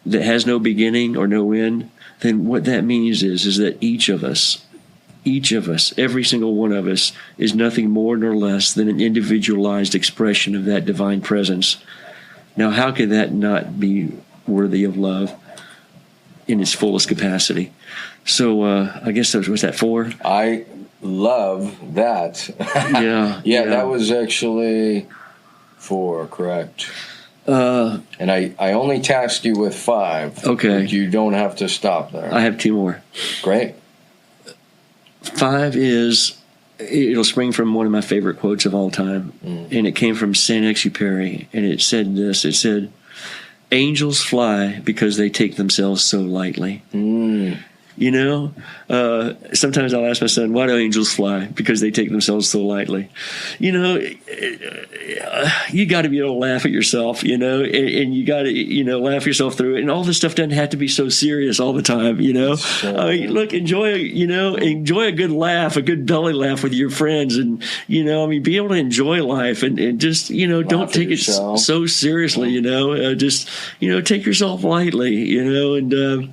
that has no beginning or no end, then what that means is that each of us, every single one of us, is nothing more nor less than an individualized expression of that divine presence. Now, how could that not be worthy of love in its fullest capacity? So I guess was that 4? I love that. Yeah, that was actually 4, correct. And I only tasked you with 5. Okay. You don't have to stop there. I have 2 more. Great. 5 it'll spring from one of my favorite quotes of all time, and it came from Saint-Exupéry, and it said this. It said, "Angels fly because they take themselves so lightly." Sometimes I'll ask my son, why do angels fly? Because they take themselves so lightly. You got to be able to laugh at yourself, and you got to, laugh yourself through it. And all this stuff doesn't have to be so serious all the time, Look, enjoy a good laugh, a good belly laugh with your friends. And, be able to enjoy life and just, don't take it so seriously, just, take yourself lightly, and,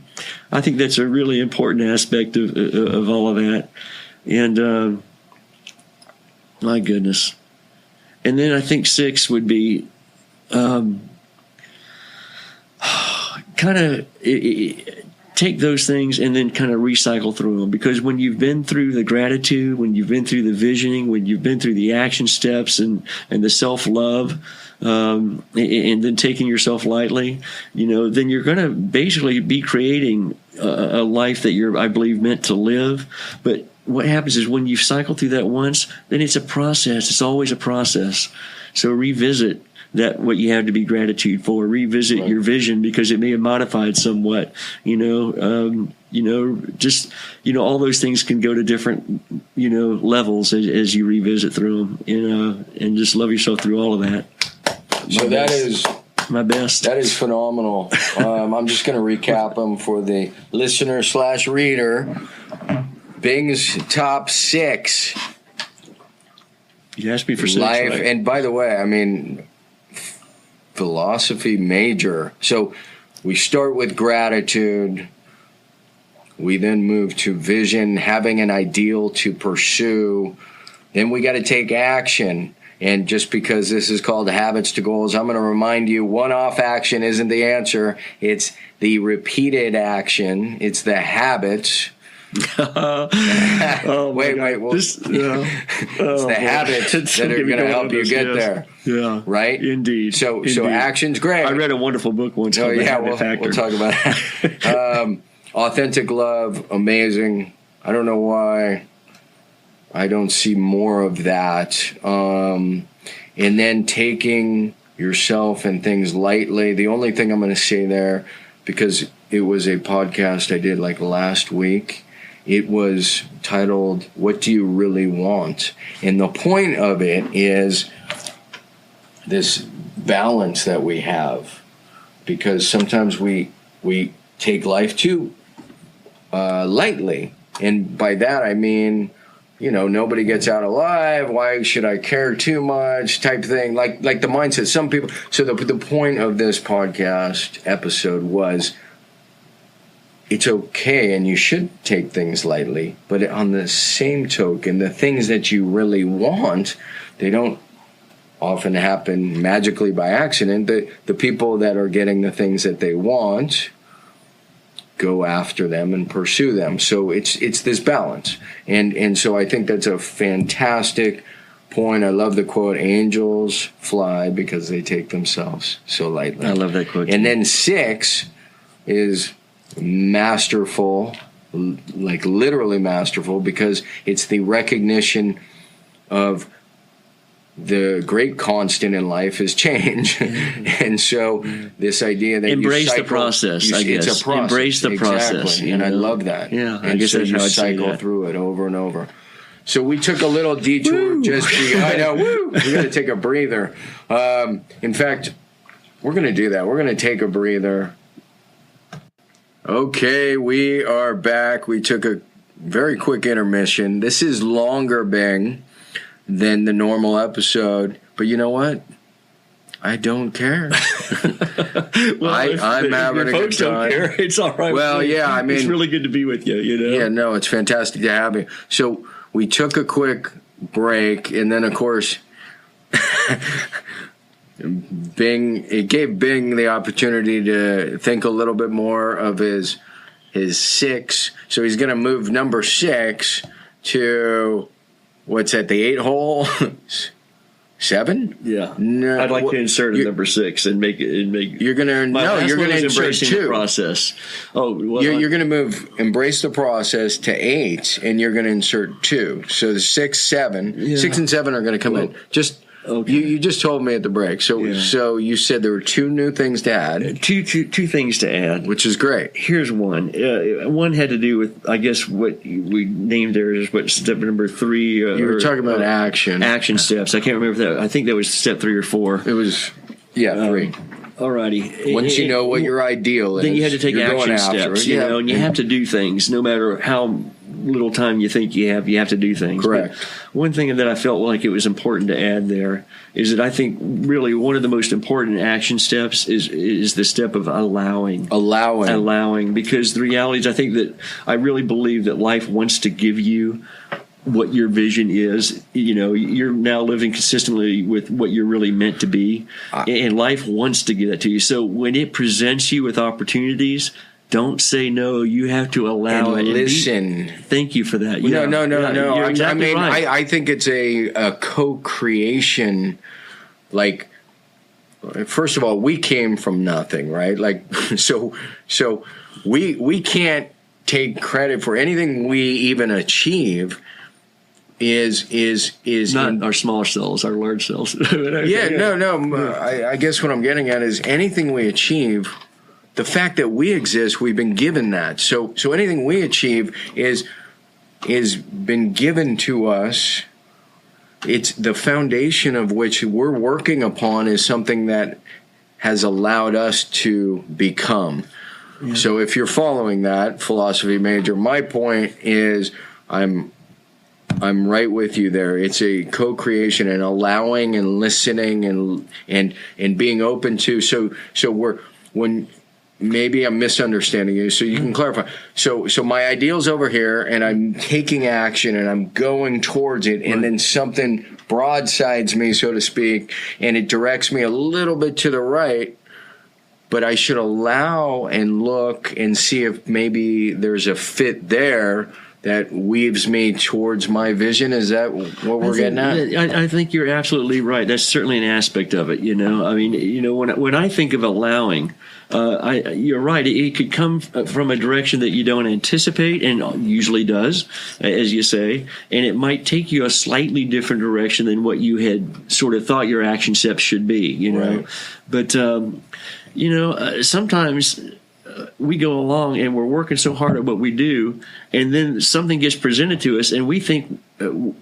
I think that's a really important aspect of all of that. And my goodness. And then I think 6 would be kind of take those things and then kind of recycle through them. Because when you've been through the gratitude, when you've been through the visioning, when you've been through the action steps and the self-love, and then taking yourself lightly, then you're going to basically be creating a life that you're, I believe, meant to live. But what happens is when you cycle through that once, then it's a process. It's always a process. So revisit what you have to be gratitude for. Revisit your vision, because it may have modified somewhat. All those things can go to different, levels as you revisit through them, and just love yourself through all of that. That is my best. That is phenomenal. I'm just going to recap them for the listener/reader. Bing's top 6. You asked me for 6. Life, right? And by the way, philosophy major. So we start with gratitude. We then move to vision, having an ideal to pursue. Then we got to take action. And just because this is called Habits to Goals, I'm going to remind you, one-off action isn't the answer. It's the repeated action. It's the habits. Wait. It's the habits that are going to help you get there. Yeah. Right? Indeed. So action's great. I read a wonderful book once called The Habit Factor. We'll talk about that. Authentic love, amazing. I don't know why I don't see more of that. And then taking yourself and things lightly. The only thing I'm going to say there, because it was a podcast I did last week, it was titled, "What Do You Really Want?" And the point of it is this balance that we have, because sometimes we take life too lightly. And by that I mean, nobody gets out alive. Why should I care too much? Type thing. Like the mindset. Some people. So the point of this podcast episode was, it's okay, and you should take things lightly. But on the same token, the things that you really want, they don't often happen magically by accident. The people that are getting the things that they want go after them and pursue them. So it's this balance. And so I think that's a fantastic point. I love the quote, "Angels fly because they take themselves so lightly." I love that quote. And then 6 is masterful, literally masterful, because it's the recognition of the great constant in life is change. And so this idea that embrace you cycle, the process, I guess. It's a process. Embrace the process. Exactly. And I love that. Yeah, and I guess so that's you how I'd say cycle that. through it over and over. So we took a little detour I know, we're going to take a breather. In fact, we're going to do that. We're going to take a breather. Okay, we are back. We took a very quick intermission. This is longer, Bing, than the normal episode. But you know what? I don't care. Well, I'm having a good time. Don't care. It's all right. Well, yeah, I mean, it's really good to be with you. You know. Yeah, no, it's fantastic to have you. So we took a quick break, and then of course, it gave Bing the opportunity to think a little bit more of his 6. So he's going to move number 6 to what's that? The 8 hole. 7? Yeah. No, I'd like to insert a number 6 and make it. You're gonna you're gonna insert 2. The process. Oh, well, you're gonna embrace the process to 8, and you're gonna insert 2. So the 6, 7, 6 and 7 are gonna come in. Just okay. You just told me at the break. So you said there were 2 new things to add. Two things to add, which is great. Here's one. One had to do with, I guess, what we named there is what step number 3. You were talking about action steps. I can't remember if that. I think that was step 3 or 4. It was 3. Alrighty. Once you know what your ideal is, then you had to take action steps. You know, and you have to do things, no matter how little time you think you have. You have to do things. Correct. But one thing that I felt like it was important to add there is that I think really one of the most important action steps is the step of allowing, because the reality is, I think that I really believe that life wants to give you what your vision is. You know, you're now living consistently with what you're really meant to be, and life wants to give that to you. So when it presents you with opportunities, don't say no. You have to allow and it. Listen. Thank you for that. No. You're exactly right. I think it's a co-creation. Like, first of all, we came from nothing, right? Like, so we can't take credit for anything we even achieve. Is not our smaller selves, our large selves. I guess what I'm getting at is anything we achieve, the fact that we exist, we've been given that. So anything we achieve is been given to us. It's the foundation of which we're working upon is something that has allowed us to become. Yeah. So if you're following that philosophy major, my point is I'm right with you there. It's a co-creation and allowing and listening and being open to. So when maybe I'm misunderstanding you, so you can clarify. So my ideal's over here, and I'm taking action, and I'm going towards it, and then something broadsides me, so to speak, and it directs me a little bit to the right, but I should allow and look and see if maybe there's a fit there that weaves me towards my vision. Is that what we're getting at? I think you're absolutely right. That's certainly an aspect of it. You know, I mean, you know, when I think of allowing, you're right. It could come from a direction that you don't anticipate, and usually does, as you say. And it might take you a slightly different direction than what you had sort of thought your action steps should be. You know, right. But you know, sometimes we go along and we're working so hard at what we do, and then something gets presented to us, and we think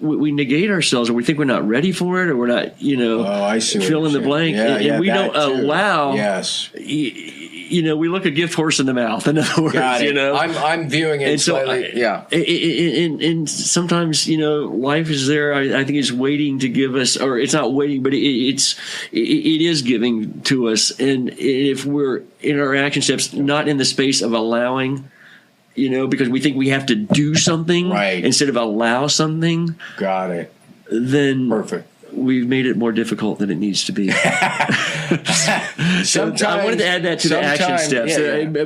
we negate ourselves, or we think we're not ready for it, or we're not, you know, fill in the blank, and we don't allow. Yes. You know, we look a gift horse in the mouth. In other words, you know, I'm viewing it slightly. And sometimes, you know, life is there. I think it's waiting to give us, or it's not waiting, but it is giving to us. And if we're in our action steps, not in the space of allowing, you know, because we think we have to do something instead of allow something. Got it. Then perfect. We've made it more difficult than it needs to be. So I wanted to add that to the action steps.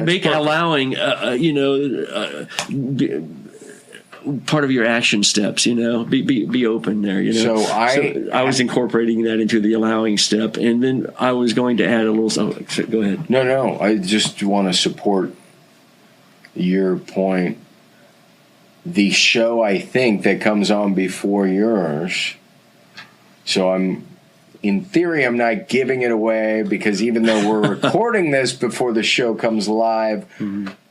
Make allowing, you know, part of your action steps. You know, be open there. You know, so I was incorporating that into the allowing step, and then I was going to add a little. So go ahead. No. I just want to support your point. The show, I think, that comes on before yours So in theory, I'm not giving it away, because even though we're recording this before the show comes live,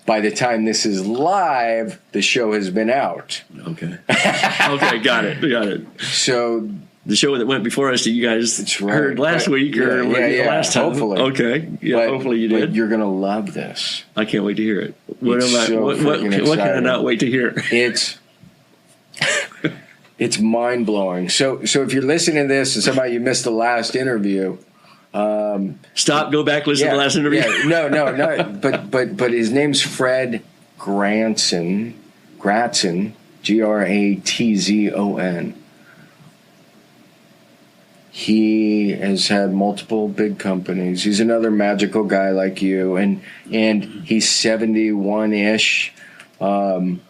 by the time this is live, the show has been out. Okay. Okay, got it. So the show that went before us that you guys heard last week or last time. Hopefully. Okay. Yeah, hopefully you did. But you're going to love this. I can't wait to hear it. What What can I not wait to hear? It's mind blowing. So if you're listening to this and somehow you missed the last interview, stop, go back, listen to the last interview. Yeah, no. But his name's Fred Gratzon, Gratzon, He has had multiple big companies. He's another magical guy like you, and he's 71-ish, and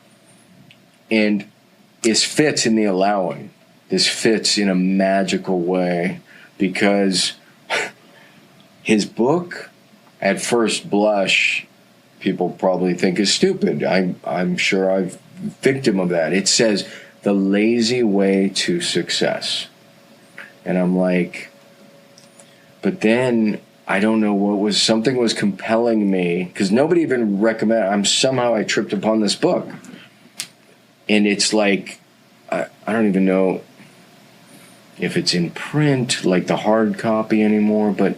this fits in the allowing. This fits in a magical way, because his book, at first blush, people probably think is stupid. I'm sure I'm victim of that. It says, The Lazy Way to Success. And I'm like, but then I don't know something was compelling me, because nobody even recommended. I tripped upon this book, and it's like, I don't even know if it's in print, like the hard copy anymore, but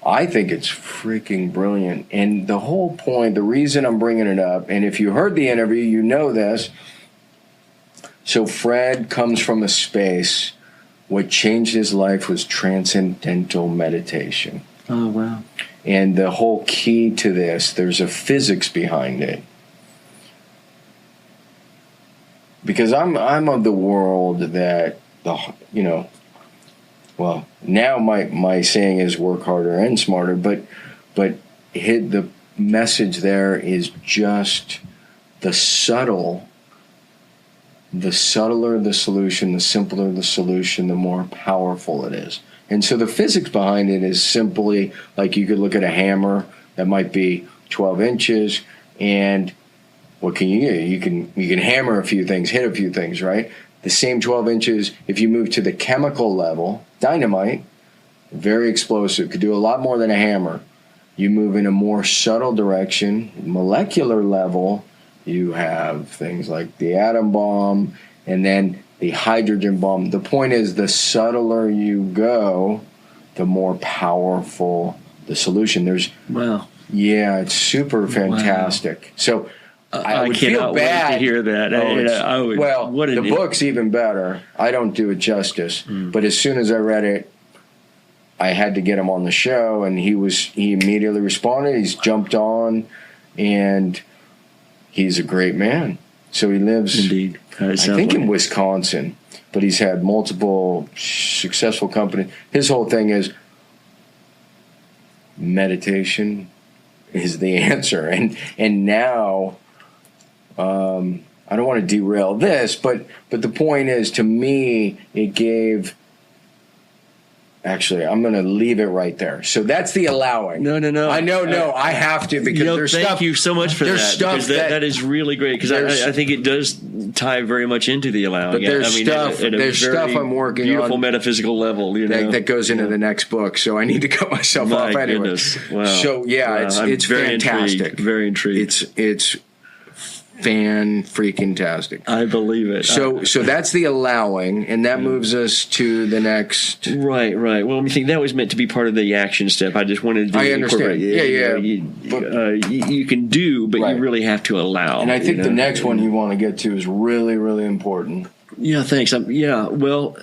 I think it's freaking brilliant. And the whole point, the reason I'm bringing it up, and if you heard the interview, you know this. So Fred comes from a space. What changed his life was transcendental meditation. Oh, wow. And the whole key to this, there's a physics behind it. Because I'm of the world that, well, now my saying is work harder and smarter, but the message there is just the subtler the solution, the simpler the solution, the more powerful it is. And so the physics behind it is simply like, you could look at a hammer that might be 12 inches, and what can you do? You can hammer a few things, hit a few things, right? The same 12 inches, if you move to the chemical level, dynamite, very explosive, could do a lot more than a hammer. You move in a more subtle direction, molecular level, you have things like the atom bomb and then the hydrogen bomb. The point is, the subtler you go, the more powerful the solution. Wow. Yeah, it's super fantastic. Wow. So I would feel bad to hear that. The book's even better. I don't do it justice. But as soon as I read it, I had to get him on the show, and he immediately responded. He's jumped on, and he's a great man. So he lives, indeed, I think, in Wisconsin, but he's had multiple successful companies. His whole thing is meditation is the answer. And now, I don't want to derail this, but the point is, to me, it gave. Actually, I'm going to leave it right there. So that's the allowing. No. I know. I have to, because there's stuff. Thank you so much for that. That is really great, because I think it does tie very much into the allowing. But there's stuff I'm working on. Beautiful metaphysical level, that goes into the next book. So I need to cut myself off anyway. Goodness. Wow. So it's very fantastic. Very intrigued. It's fan-freaking-tastic. I believe it. So that's the allowing, and that moves us to the next. Right. Well, I think that was meant to be part of the action step. I just wanted to incorporate. Yeah. You can do, but you really have to allow. And I think the next one you want to get to is really, really important. Yeah, thanks. Well,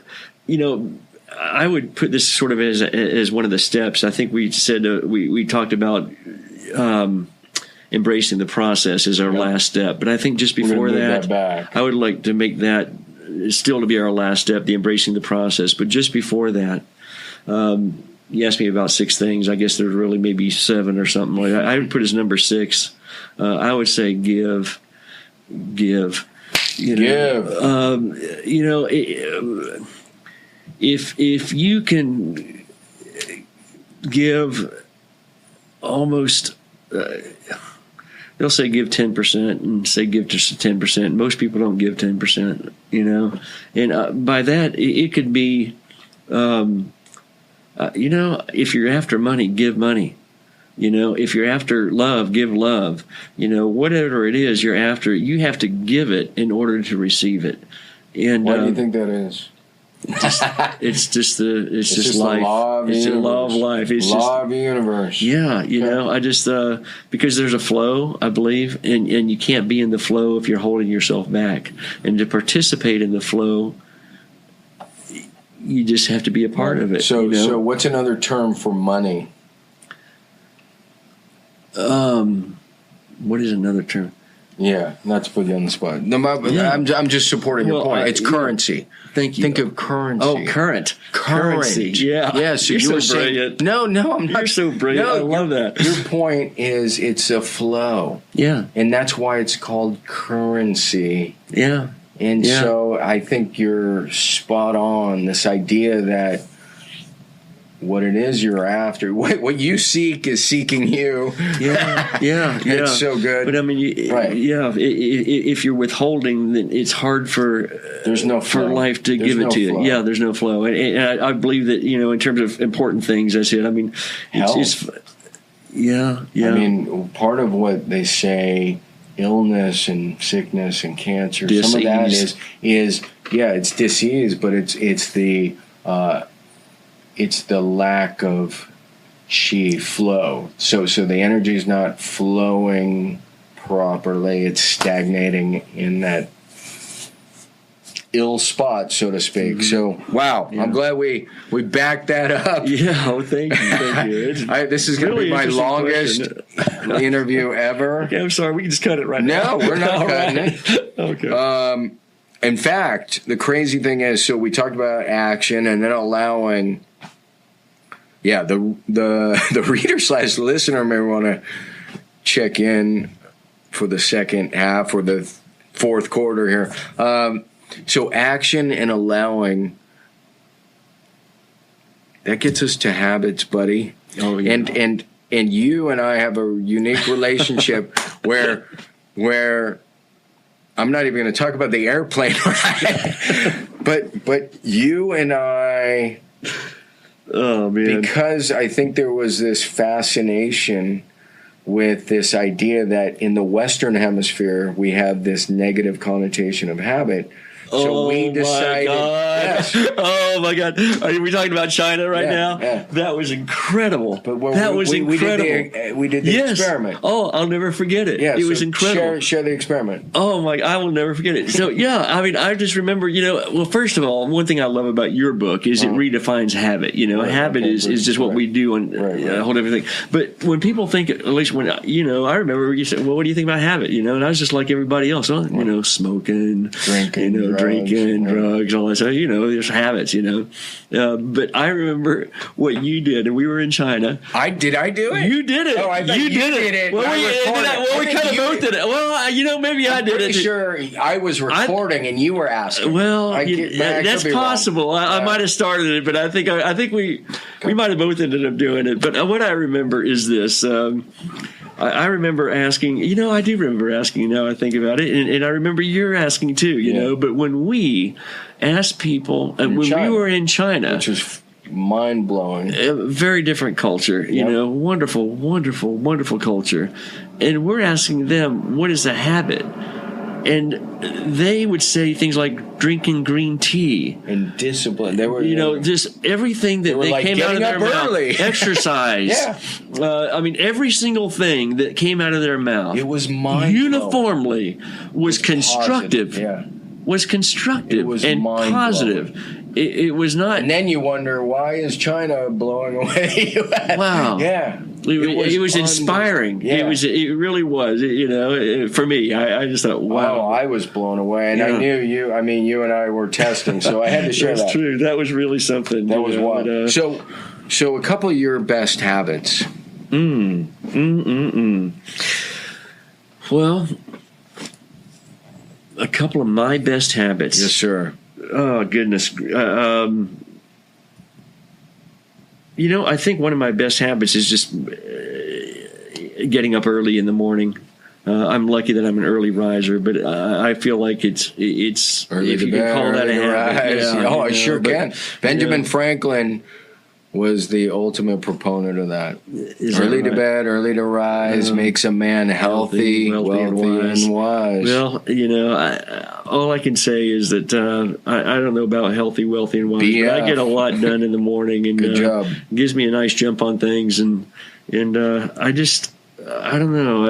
I would put this sort of as one of the steps. I think we said we talked about. Embracing the process is our last step. But I think just before that I would like to make that still to be our last step, the embracing the process. But just before that, you asked me about 6 things. I guess there's really maybe 7 or something like that. I would put as number 6. I would say give. If you can give almost they'll say give 10% and say give just 10%. Most people don't give 10%, you know. And by that, it could be, you know, if you're after money, give money. You know, if you're after love, give love. You know, whatever it is you're after, you have to give it in order to receive it. And why do you think that is? It's just life. It's the law of life. It's law of the universe. Yeah, you know, I just because there's a flow, I believe, and you can't be in the flow if you're holding yourself back. And to participate in the flow, you just have to be a part of it. So, you know? So what's another term for money? What is another term? Yeah, not to put you on the spot. No, I'm just supporting your point. It's currency. Thank you. Think of currency. Oh, currency. Yeah. Yeah. So you're you were so brilliant. No, I'm not. You're so brilliant. I love that. Your point is it's a flow. Yeah. And that's why it's called currency. Yeah. And so I think you're spot on. This idea that what it is you're after, what you seek is seeking you. Yeah. It's so good. But I mean, if you're withholding, then it's hard for there's no flow. For life to give it to you. Yeah, there's no flow. And I believe that, you know, in terms of important things, I said, I mean, it's yeah. I mean, part of what they say, illness and sickness and cancer, dis-ease. Some of that is it's dis-ease, but it's the lack of chi flow. So the energy is not flowing properly. It's stagnating in that ill spot, so to speak. Mm-hmm. So, wow, I'm glad we backed that up. Yeah, well, thank you. This is going to be my longest interview ever. Okay, I'm sorry. We can just cut it right now. No, we're not cutting it. Okay. In fact, the crazy thing is, so we talked about action and then allowing. Yeah, the reader/listener may want to check in for the second half or the fourth quarter here. So action and allowing, that gets us to habits, buddy. Oh, yeah. And you and I have a unique relationship where I'm not even going to talk about the airplane ride, but you and I. Oh, man. Because I think there was this fascination with this idea that in the Western Hemisphere we have this negative connotation of habit. So we decided. Yes. Oh my God! Are we talking about China right now? Yeah. That was incredible. But that was incredible. We did the experiment. Oh, I'll never forget it. Yeah, it was incredible. Share the experiment. Oh my! I will never forget it. So yeah, I mean, I just remember, you know. Well, first of all, one thing I love about your book is it redefines habit. You know, habit is just what we do and a whole different thing. But when people think, at least when I remember you said, "Well, what do you think about habit?" You know, and I was just like everybody else. Well, you know, smoking, drinking, drugs, all that stuff. You know, there's habits. You know, but I remember what you did, and we were in China. Did I do it? You did it. Oh, I thought you did it. Well, we kind of both did it. Well, you know, maybe I did it. I'm sure I was recording and you were asking. Well, that's possible. I might have started it, but I think we might have both ended up doing it. But what I remember is this. I remember asking, you know, I do remember asking now I think about it, and I remember you're asking too, you know, but when we asked people, when we were in China, which was mind-blowing, a very different culture, you know, wonderful, wonderful, wonderful culture, and we're asking them, what is a habit? And they would say things like drinking green tea and discipline. They were, you know, just everything that they came out of their mouth. Exercise. I mean, every single thing that came out of their mouth. It was uniformly was constructive. Positive. Was constructive and positive. It was not. And then you wonder, why is China blowing away the U.S.? Wow. Yeah. It was inspiring. Yeah. It really was. You know, for me, I just thought, wow. Oh, I was blown away, and I knew you. I mean, you and I were testing, so I had to share that. That's true. That was really something. That was wild. So a couple of your best habits. Well, a couple of my best habits. Yes, sir. Oh, goodness. You know, I think one of my best habits is just getting up early in the morning. I'm lucky that I'm an early riser, but I feel like it's early if to you bed, can call that a habit. Yeah, I sure can. Benjamin Yeah. Franklin was the ultimate proponent of that. Is Early that to right? bed, early to rise makes a man healthy, wealthy and wise. Well, all I can say is that I don't know about healthy, wealthy, and wise, but I get a lot done in the morning, and Good job. gives me a nice jump on things, and I don't know.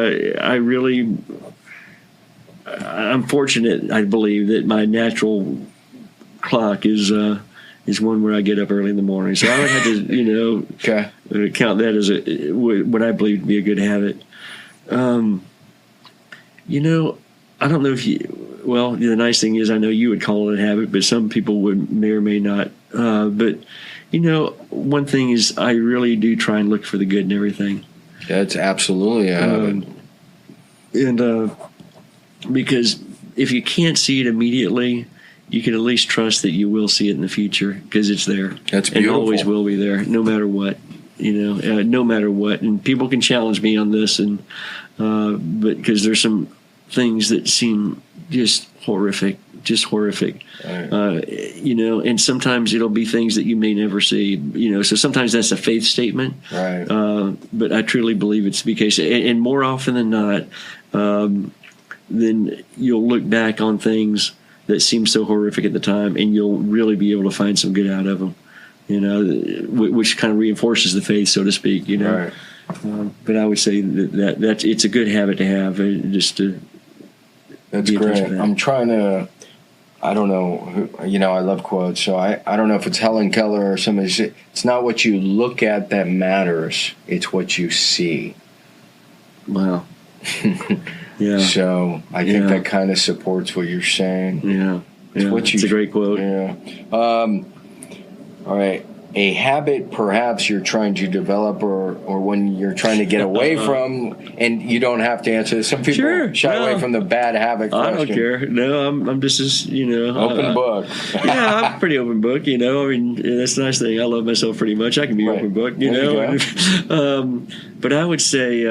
I'm fortunate. I believe that my natural clock is one where I get up early in the morning. So I would have to, count that as what I believe to be a good habit. I don't know if you. Well, the nice thing is, I know you would call it a habit, but some people may or may not. But one thing is, I really do try and look for the good in everything. That's absolutely a habit. And because if you can't see it immediately, you can at least trust that you will see it in the future because it's there. That's beautiful. And always will be there, no matter what. No matter what. And people can challenge me on this, but because there's some things that seem just horrific. Right. And sometimes it'll be things that you may never see. So sometimes that's a faith statement. Right. But I truly believe it's the case, and more often than not, then you'll look back on things that seem so horrific at the time, and you'll really be able to find some good out of them. Which kind of reinforces the faith, so to speak. Right. But I would say that it's a good habit to have, just to. That's great. I'm trying to. I don't know. I love quotes, so I don't know if it's Helen Keller or somebody. It's not what you look at that matters; it's what you see. Wow. Yeah. So I think that kind of supports what you're saying. Yeah. It's a great quote. Yeah. All right. A habit perhaps you're trying to develop or when you're trying to get away from, and you don't have to answer this. Some people shy away from the bad habit question. I don't care. No, I'm just as, open book. Yeah, I'm a pretty open book, I mean, that's the nice thing. I love myself pretty much. I can be open book, But I would say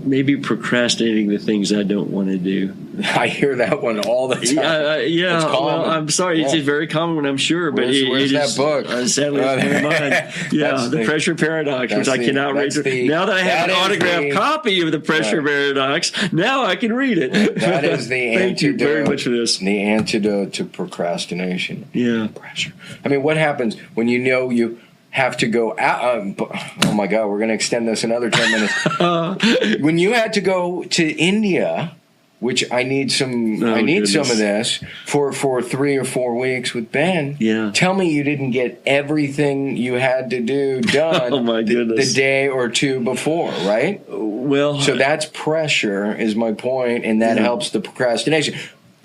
maybe procrastinating the things I don't want to do. I hear that one all the time. Yeah. Well, I'm sorry. Yeah. It's a very common one, I'm sure. But where's that book? Sadly, it's one of mine. Yeah, the pressure paradox, which I cannot read. Now that I have an autographed copy of the pressure paradox, now I can read it. That is the antidote. Thank you very much for this. The antidote to procrastination. Yeah. Pressure. I mean, what happens when you have to go out? Oh my God, we're going to extend this another 10 minutes. When you had to go to India, which I need some of this for 3 or 4 weeks with Ben. Yeah. Tell me you didn't get everything you had to do done oh my goodness. the day or two before, right? Well, so that's pressure is my point, and that helps the procrastination.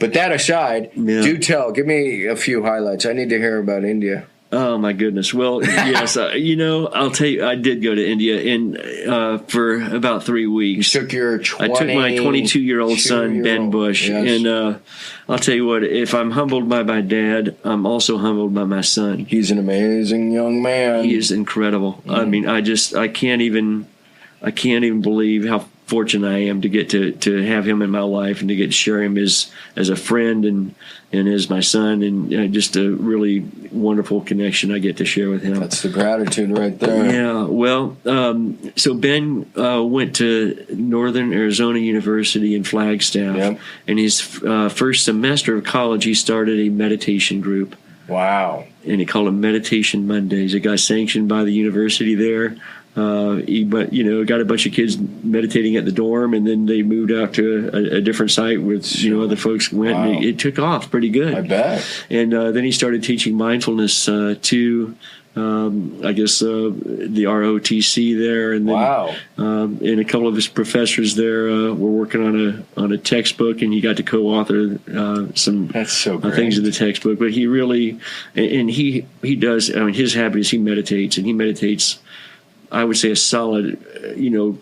But that aside, give me a few highlights. I need to hear about India. Oh my goodness! Well, yes, I'll tell you, I did go to India for about 3 weeks. You took your I took my 22-year-old son Ben Bush, and I'll tell you what: if I'm humbled by my dad, I'm also humbled by my son. He's an amazing young man. He is incredible. I mean, I can't even believe how fortunate I am to get to have him in my life and to get to share him as a friend and as my son, and just a really wonderful connection I get to share with him. That's the gratitude right there. Yeah. Well, so Ben went to Northern Arizona University in Flagstaff, and his first semester of college, he started a meditation group. Wow. And he called them Meditation Mondays. It got sanctioned by the university there. He got a bunch of kids meditating at the dorm, and then they moved out to a different site with other folks went. Wow. And it took off pretty good. I bet. And then he started teaching mindfulness to the ROTC there, and then and a couple of his professors there were working on a textbook, and he got to co-author some things in the textbook. But he really, and he does. I mean, his habit is he meditates, and he meditates I would say a solid,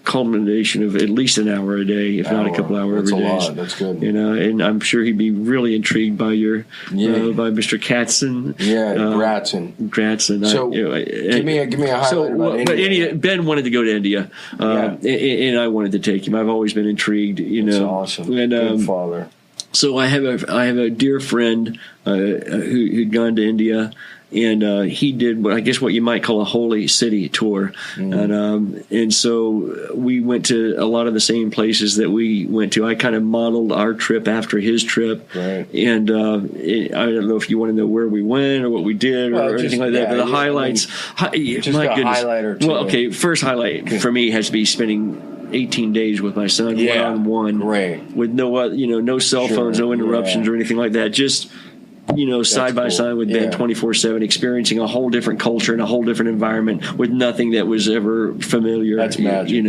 culmination of at least an hour a day, if not a couple hours every day. That's a lot. That's good. And I'm sure he'd be really intrigued by by Mr. Katzen. Yeah, Gratson. So give me a highlight about India. Ben wanted to go to India, and I wanted to take him. I've always been intrigued. That's awesome. And, good father. So I have a dear friend who'd gone to India. And he did what you might call a holy city tour, and so we went to a lot of the same places that we went to. I kind of modeled our trip after his trip, right. And I don't know if you want to know where we went or what we did or anything like that. But the highlights, just my a goodness. highlight or two. Well, okay, first highlight for me has to be spending 18 days with my son, one-on-one, with no cell phones, no interruptions or anything like that. Just side by side with Ben 24/7, experiencing a whole different culture and a whole different environment with nothing that was ever familiar. That's magic.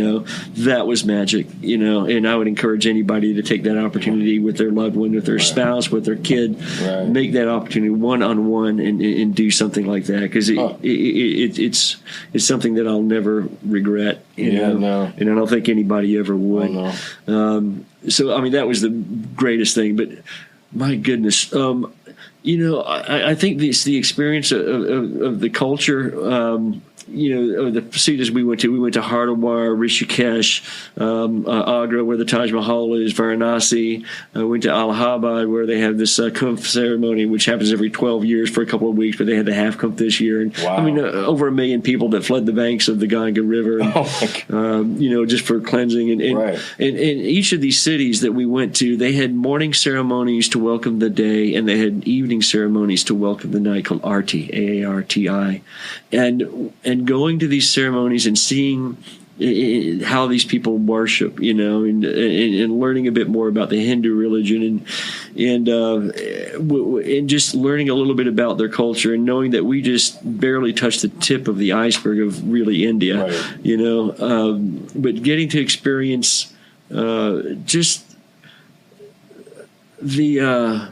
That was magic. And I would encourage anybody to take that opportunity with their loved one, with their spouse, with their kid. Right. Make that opportunity one-on-one and do something like that, because it's something that I'll never regret. No. And I don't think anybody ever would. No. So I mean, that was the greatest thing. But my goodness. I think the experience of the culture, of the cities we went to Hardwar, Rishikesh, Agra, where the Taj Mahal is, Varanasi. Went to Allahabad, where they have this Kumbh ceremony, which happens every 12 years for a couple of weeks, but they had the half Kumbh this year. And wow. I mean, over 1 million people that fled the banks of the Ganga River, and, just for cleansing. And each of these cities that we went to, they had morning ceremonies to welcome the day, and they had evening ceremonies to welcome the night, called Arti, Aarti. And going to these ceremonies and seeing how these people worship, and learning a bit more about the Hindu religion, and just learning a little bit about their culture, and knowing that we just barely touched the tip of the iceberg of really India, but getting to experience just the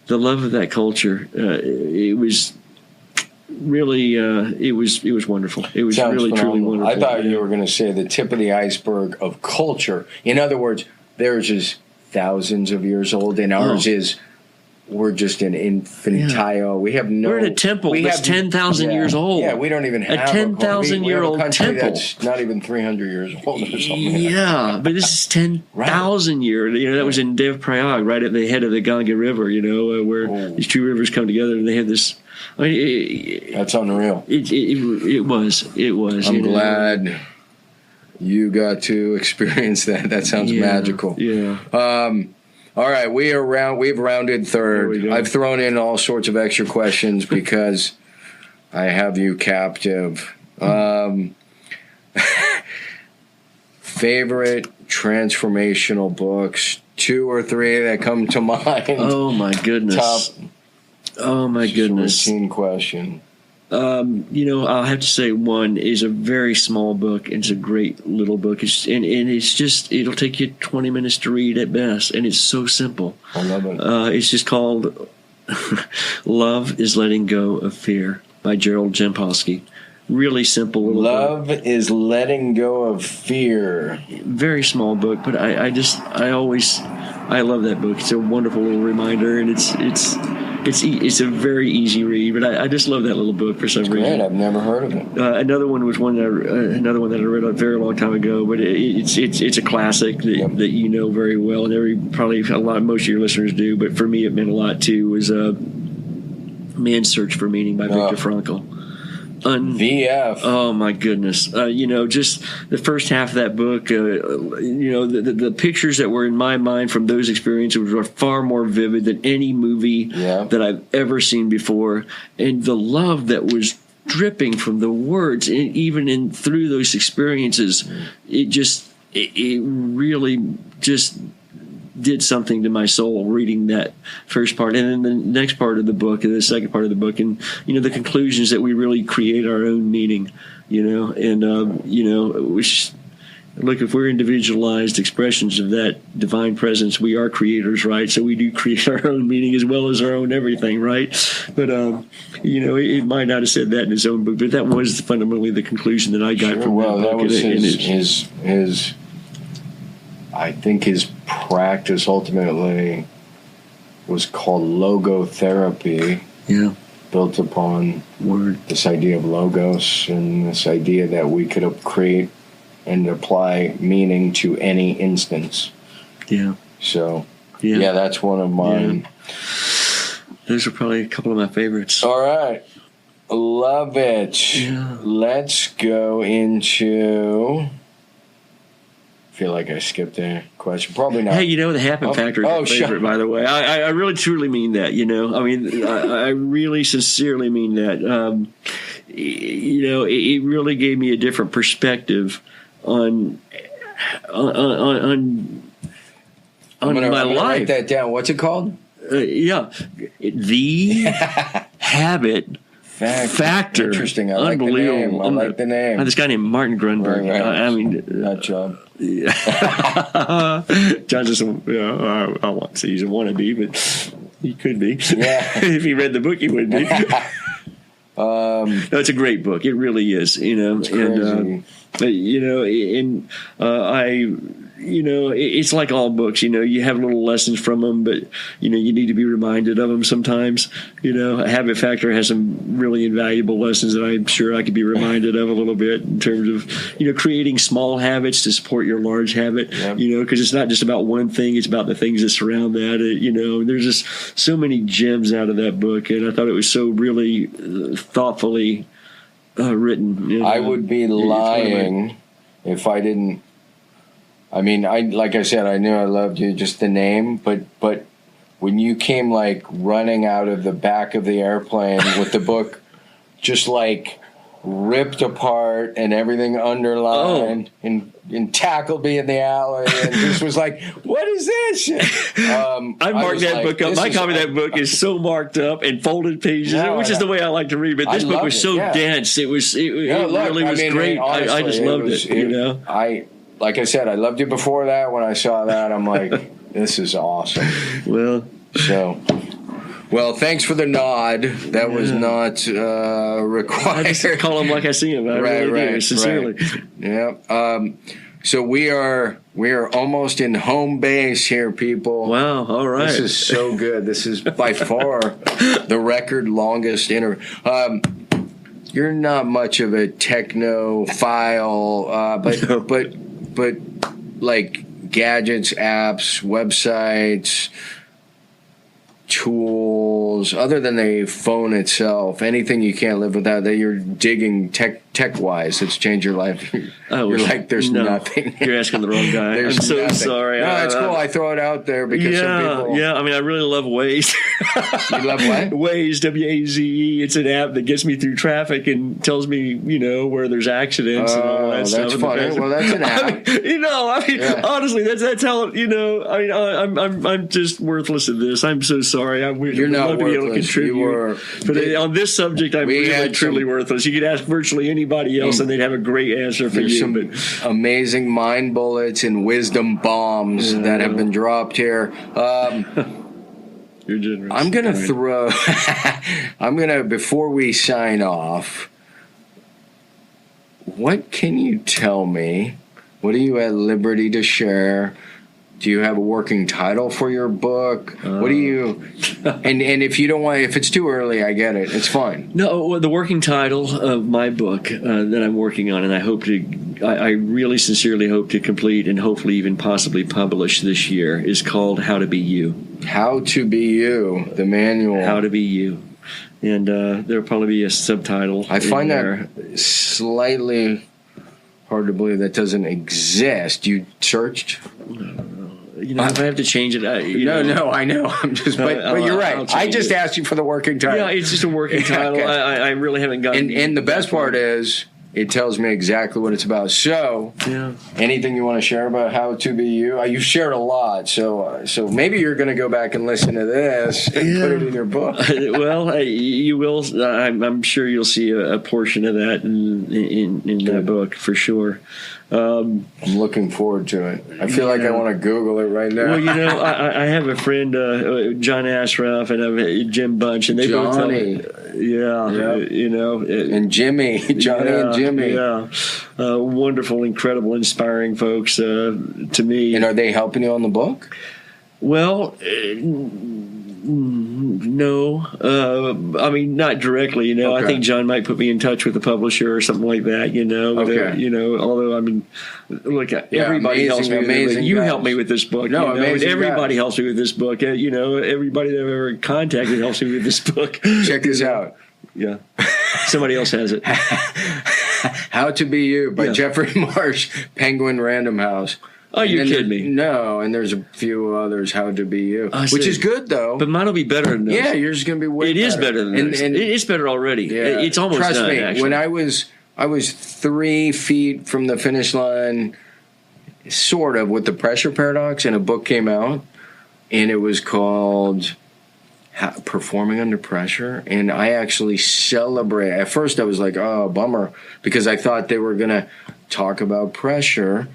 love of that culture. It was really, it was wonderful. It was really, truly wonderful. I thought you were going to say the tip of the iceberg of culture. In other words, theirs is thousands of years old, and ours is, we're just an infantile. We have no. We're in a temple that's 10,000 years old. Yeah, we don't even have a 10,000-year-old temple that's not even 300 years old or something. Yeah, but this is 10,000 years. That was in Dev Prayag, right at the head of the Ganga River. Where these two rivers come together, and they have this. That's unreal. It was. I'm glad you got to experience that. That sounds magical. Yeah. All right, we've rounded third. I've thrown in all sorts of extra questions because I have you captive. Favorite transformational books, 2 or 3 that come to mind. Oh my goodness. Oh my goodness. Routine question. I'll have to say one is a very small book. It's a great little book. It'll take you 20 minutes to read at best, and it's so simple. I love it. It's just called Love is Letting Go of Fear by Gerald Jampolsky. Really simple little Love book. is Letting Go of Fear. Very small book, but I love that book. It's a wonderful little reminder, and it's a very easy read, but I just love that little book for some reason. Great, I've never heard of it. Another one that I read a very long time ago, but it's a classic that you know very well, and most of your listeners do. But for me, it meant a lot too. Was Man's Search for Meaning by Viktor Frankl. VF. Oh my goodness! Just the first half of that book. The pictures that were in my mind from those experiences were far more vivid than any movie that I've ever seen before, and the love that was dripping from the words, and even through those experiences, it really just did something to my soul reading that first part, and then the next part of the book, and the second part of the book, and the conclusions that we really create our own meaning, which look, if we're individualized expressions of that divine presence, we are creators, right? So we do create our own meaning as well as our own everything, right? But, it might not have said that in his own book, but that was fundamentally the conclusion that I got from that book. That was his I think his practice ultimately was called logotherapy. Yeah. Built upon this idea of logos and this idea that we could create and apply meaning to any instance. Yeah. So, yeah that's one of mine. Yeah. Those are probably a couple of my favorites. All right. Love it. Yeah. Let's go into... I feel like I skipped a question. Probably not. Hey, the happen factor is my favorite, by the way. I really, truly mean that, I mean, I really sincerely mean that. It really gave me a different perspective on my life. Write that down. What's it called? The habit factor. Interesting. I like the name. This guy named Martin Grunburg. Right. I mean, not John. John just, I won't say he's a wannabe, but he could be. Yeah. If he read the book, he would be. No, it's a great book. It really is. It's crazy. It's like all books. You have little lessons from them, but you need to be reminded of them sometimes. A habit factor has some really invaluable lessons that I'm sure I could be reminded of a little bit in terms of creating small habits to support your large habit. Yep. Because it's not just about one thing; it's about the things that surround that. There's just so many gems out of that book, and I thought it was so really thoughtfully written. I would be lying if I didn't. I mean, like I said, I knew I loved you, just the name, but when you came running out of the back of the airplane with the book just ripped apart and everything underlined and tackled me in the alley and just was like, what is this? I marked that book up. My copy of that book is so marked up and folded pages, which is the way I like to read, but this book was so dense. It really was great. Honestly, I just loved it. Like I said, I loved you before that. When I saw that, I'm like, this is awesome. Well, thanks for the nod. That was not required. I just call him like I see him. I really do, sincerely. Right. Yeah. So we are almost in home base here, people. Wow. All right. This is so good. This is by far the record longest interview. You're not much of a technophile, but gadgets, apps, websites, tools, other than the phone itself, anything you can't live without that you're digging tech-wise that's changed your life. You're there's nothing. You're asking the wrong guy. I'm so sorry. No, it's cool. I throw it out there because some people... Yeah, I mean, I really love Waze. You love what? Waze, W-A-Z-E. It's an app that gets me through traffic and tells me, where there's accidents and all that stuff. That's funny. Well, that's an app. Honestly, that's how, I'm just worthless at this. I'm so sorry. You're not love to be able to contribute. But on this subject, I'm really truly worthless. You could ask virtually anybody else, and they'd have a great answer for you. Some amazing mind bullets and wisdom bombs that have been dropped here. You're generous. I'm going to throw... before we sign off, what can you tell me? What are you at liberty to share? Do you have a working title for your book? What do you... And if you don't want... If it's too early, I get it. It's fine. No, the working title of my book that I'm working on, and I really sincerely hope to complete and hopefully even possibly publish this year, is called How to Be You. How to Be You, the manual. How to Be You. And there'll probably be a subtitle. I find that slightly hard to believe that doesn't exist. You searched... if I have to change it, No, I know. I'm just, but you're right. I just asked you for the working title. Yeah, it's just a working title. Okay. I really haven't gotten. And the best part is, it tells me exactly what it's about. So, anything you want to share about How to Be You? You've shared a lot, so maybe you're going to go back and listen to this and put it in your book. Well, you will. I'm sure you'll see a portion of that in that book for sure. I'm looking forward to it. I feel like I want to Google it right now. Well, I have a friend, John Ashraf, and I have Jim Bunch, and they both tell me, and Jimmy, Johnny and Jimmy. Yeah, wonderful, incredible, inspiring folks to me. And are they helping you on the book? Well, no. I mean, not directly. Okay. I think John might put me in touch with a publisher or something like that. Okay. Although I mean, look, everybody helps me. Amazing. You helped me with this book. No, everybody helps me with this book. Everybody that I've ever contacted helps me with this book. Check this out. Yeah, somebody else has it. How to Be You by Jeffrey Marsh, Penguin Random House. Oh, you're kidding me. No, and there's a few others, How to Be You, which is good, though. But mine will be better than those. Yeah, yours is going to be way better. It is better than those. And it's better already. Yeah. It's almost Trust done, me, actually. when I was 3 feet from the finish line, sort of, with the pressure paradox, and a book came out, and it was called Performing Under Pressure, and I actually celebrate. At first I was like, oh, bummer, because I thought they were going to talk about pressure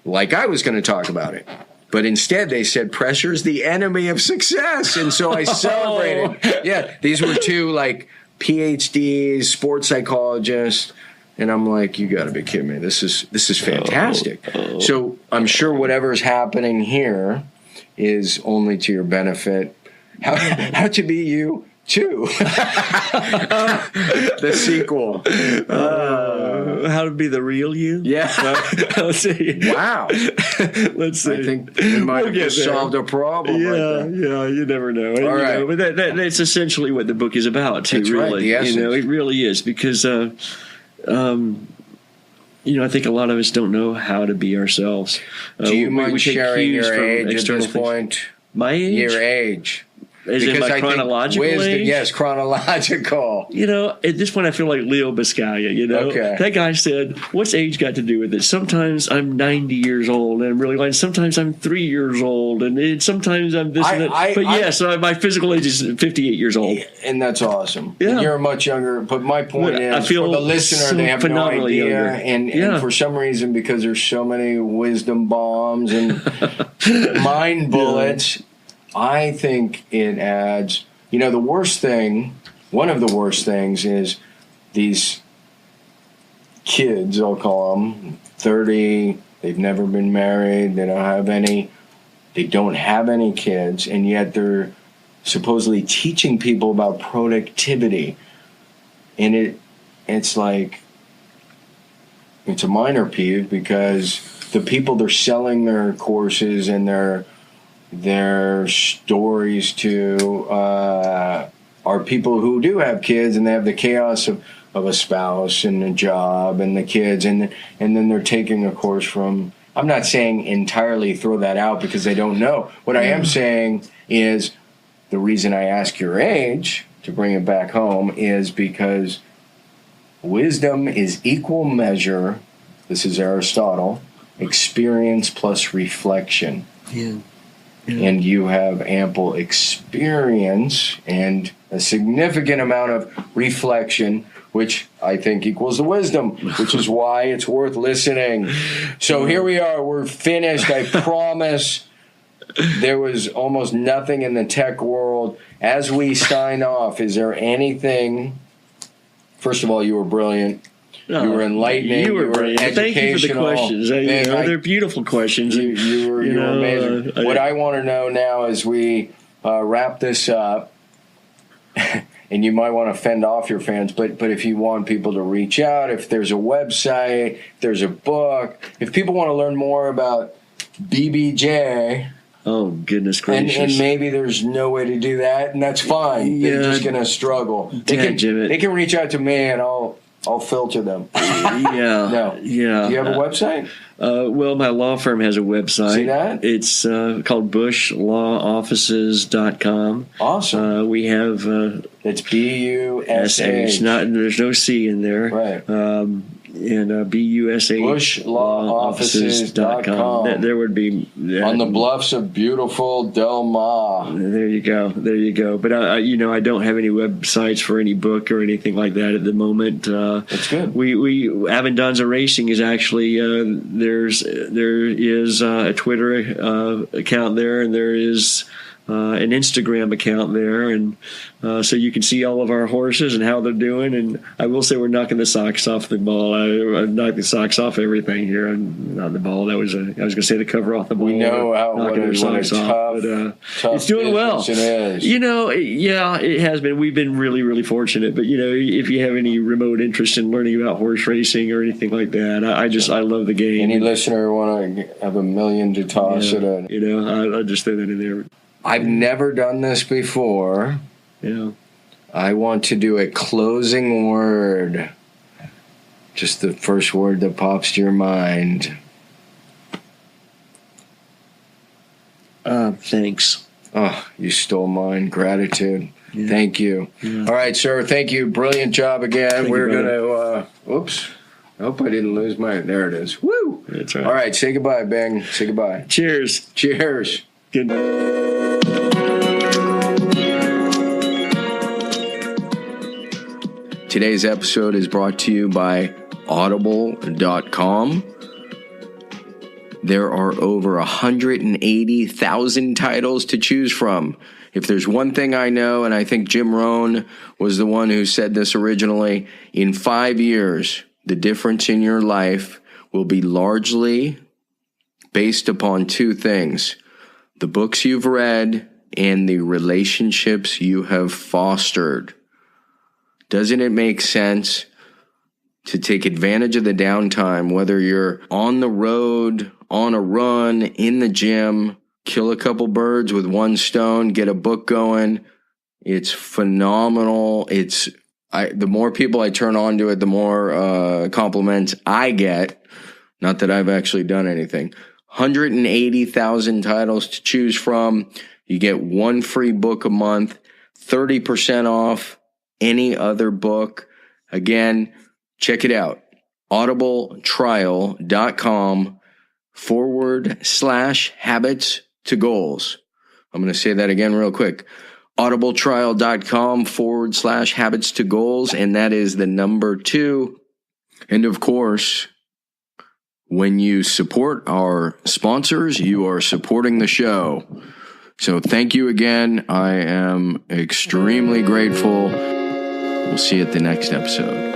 like I was going to talk about it. But instead they said pressure is the enemy of success, and so I celebrated. Yeah, these were two like PhDs, sports psychologists, and I'm like, you got to be kidding me. This is fantastic. So I'm sure whatever's happening here is only to your benefit. How to Be You too. The sequel. How to Be the Real You? Yeah. Let's see. Wow. Let's see. I think we might have just solved a problem. Yeah, you never know. All right. But that's essentially what the book is about, too, that's really. Right, the essence. It really is, because I think a lot of us don't know how to be ourselves. Do you mind sharing your age at this point? My age? Your age. Is it my chronological age? Yes, chronological. At this point, I feel like Leo Biscaya. Okay. That guy said, "What's age got to do with it?" Sometimes I'm 90 years old, and I'm really like. Sometimes I'm 3 years old, and sometimes I'm this and that. So my physical age is 58 years old, and that's awesome. Yeah. And you're much younger. But my point is, I feel for the listener, they have no idea, younger. and for some reason, because there's so many wisdom bombs and mind bullets. I think it adds, the worst thing, one of the worst things is these kids, I'll call them, 30, they've never been married, they don't have any kids, and yet they're supposedly teaching people about productivity. And it's like, it's a minor peeve, because the people they're selling their courses and their stories to are people who do have kids, and they have the chaos of a spouse and a job and the kids, and then they're taking a course from. I'm not saying entirely throw that out because they don't know. What I am saying is the reason I ask your age, to bring it back home, is because wisdom is equal measure, this is Aristotle, experience plus reflection. Yeah. And you have ample experience and a significant amount of reflection, which I think equals the wisdom, which is why it's worth listening. So here we are. We're finished. I promise. There was almost nothing in the tech world. As we sign off, is there anything? First of all, you were brilliant. You were enlightening. You were brilliant. Thank you for the questions. They're beautiful questions. You were amazing. What I want to know now as we wrap this up, and you might want to fend off your fans, but if you want people to reach out, if there's a website, if there's a book, if people want to learn more about BBJ. Oh, goodness gracious. And maybe there's no way to do that, and that's fine. Yeah. They're just going to struggle. They can reach out to me, and I'll filter them. Yeah. No. Yeah. Do you have a website? Well, my law firm has a website. See that? It's called bushlawoffices.com. Awesome. We have... it's BUSH. there's no C in there. Right. and BUSHLawoffices.com. There would be on the bluffs of beautiful Del Mar. There you go. But I don't have any websites for any book or anything like that at the moment. That's good. We Abbondanza Racing is actually there is a Twitter account there, and there is an Instagram account there, and so you can see all of our horses and how they're doing. And I will say we're knocking the socks off the ball. I knocked the socks off everything here, and not the ball. I was going to say the cover off the ball. We know what a tough it's doing well. It is. Yeah, it has been. We've been really, really fortunate. But if you have any remote interest in learning about horse racing or anything like that, I love the game. Any listener want to have $1 million to toss at it? I just throw that in there. I've never done this before. Yeah. I want to do a closing word. Just the first word that pops to your mind. Thanks. Oh, you stole mine. Gratitude. Yeah. Thank you. Yeah. All right, sir. Thank you. Brilliant job again. We're going to... Oops. I hope I didn't lose my... There it is. Woo! That's right. All right. Say goodbye, Bing. Say goodbye. Cheers. Cheers. Good. Today's episode is brought to you by Audible.com. There are over 180,000 titles to choose from. If there's one thing I know, and I think Jim Rohn was the one who said this originally, in 5 years, the difference in your life will be largely based upon two things: the books you've read and the relationships you have fostered. Doesn't it make sense to take advantage of the downtime, whether you're on the road, on a run, in the gym, kill a couple birds with one stone, get a book going? It's phenomenal. The more people I turn on to it, the more compliments I get. Not that I've actually done anything. 180,000 titles to choose from. You get one free book a month, 30% off any other book. Again, check it out. audibletrial.com/habits to goals. I'm going to say that again real quick. audibletrial.com/habits to goals. And that is the number 2. And of course, when you support our sponsors, you are supporting the show. So thank you again. I am extremely grateful. We'll see you at the next episode.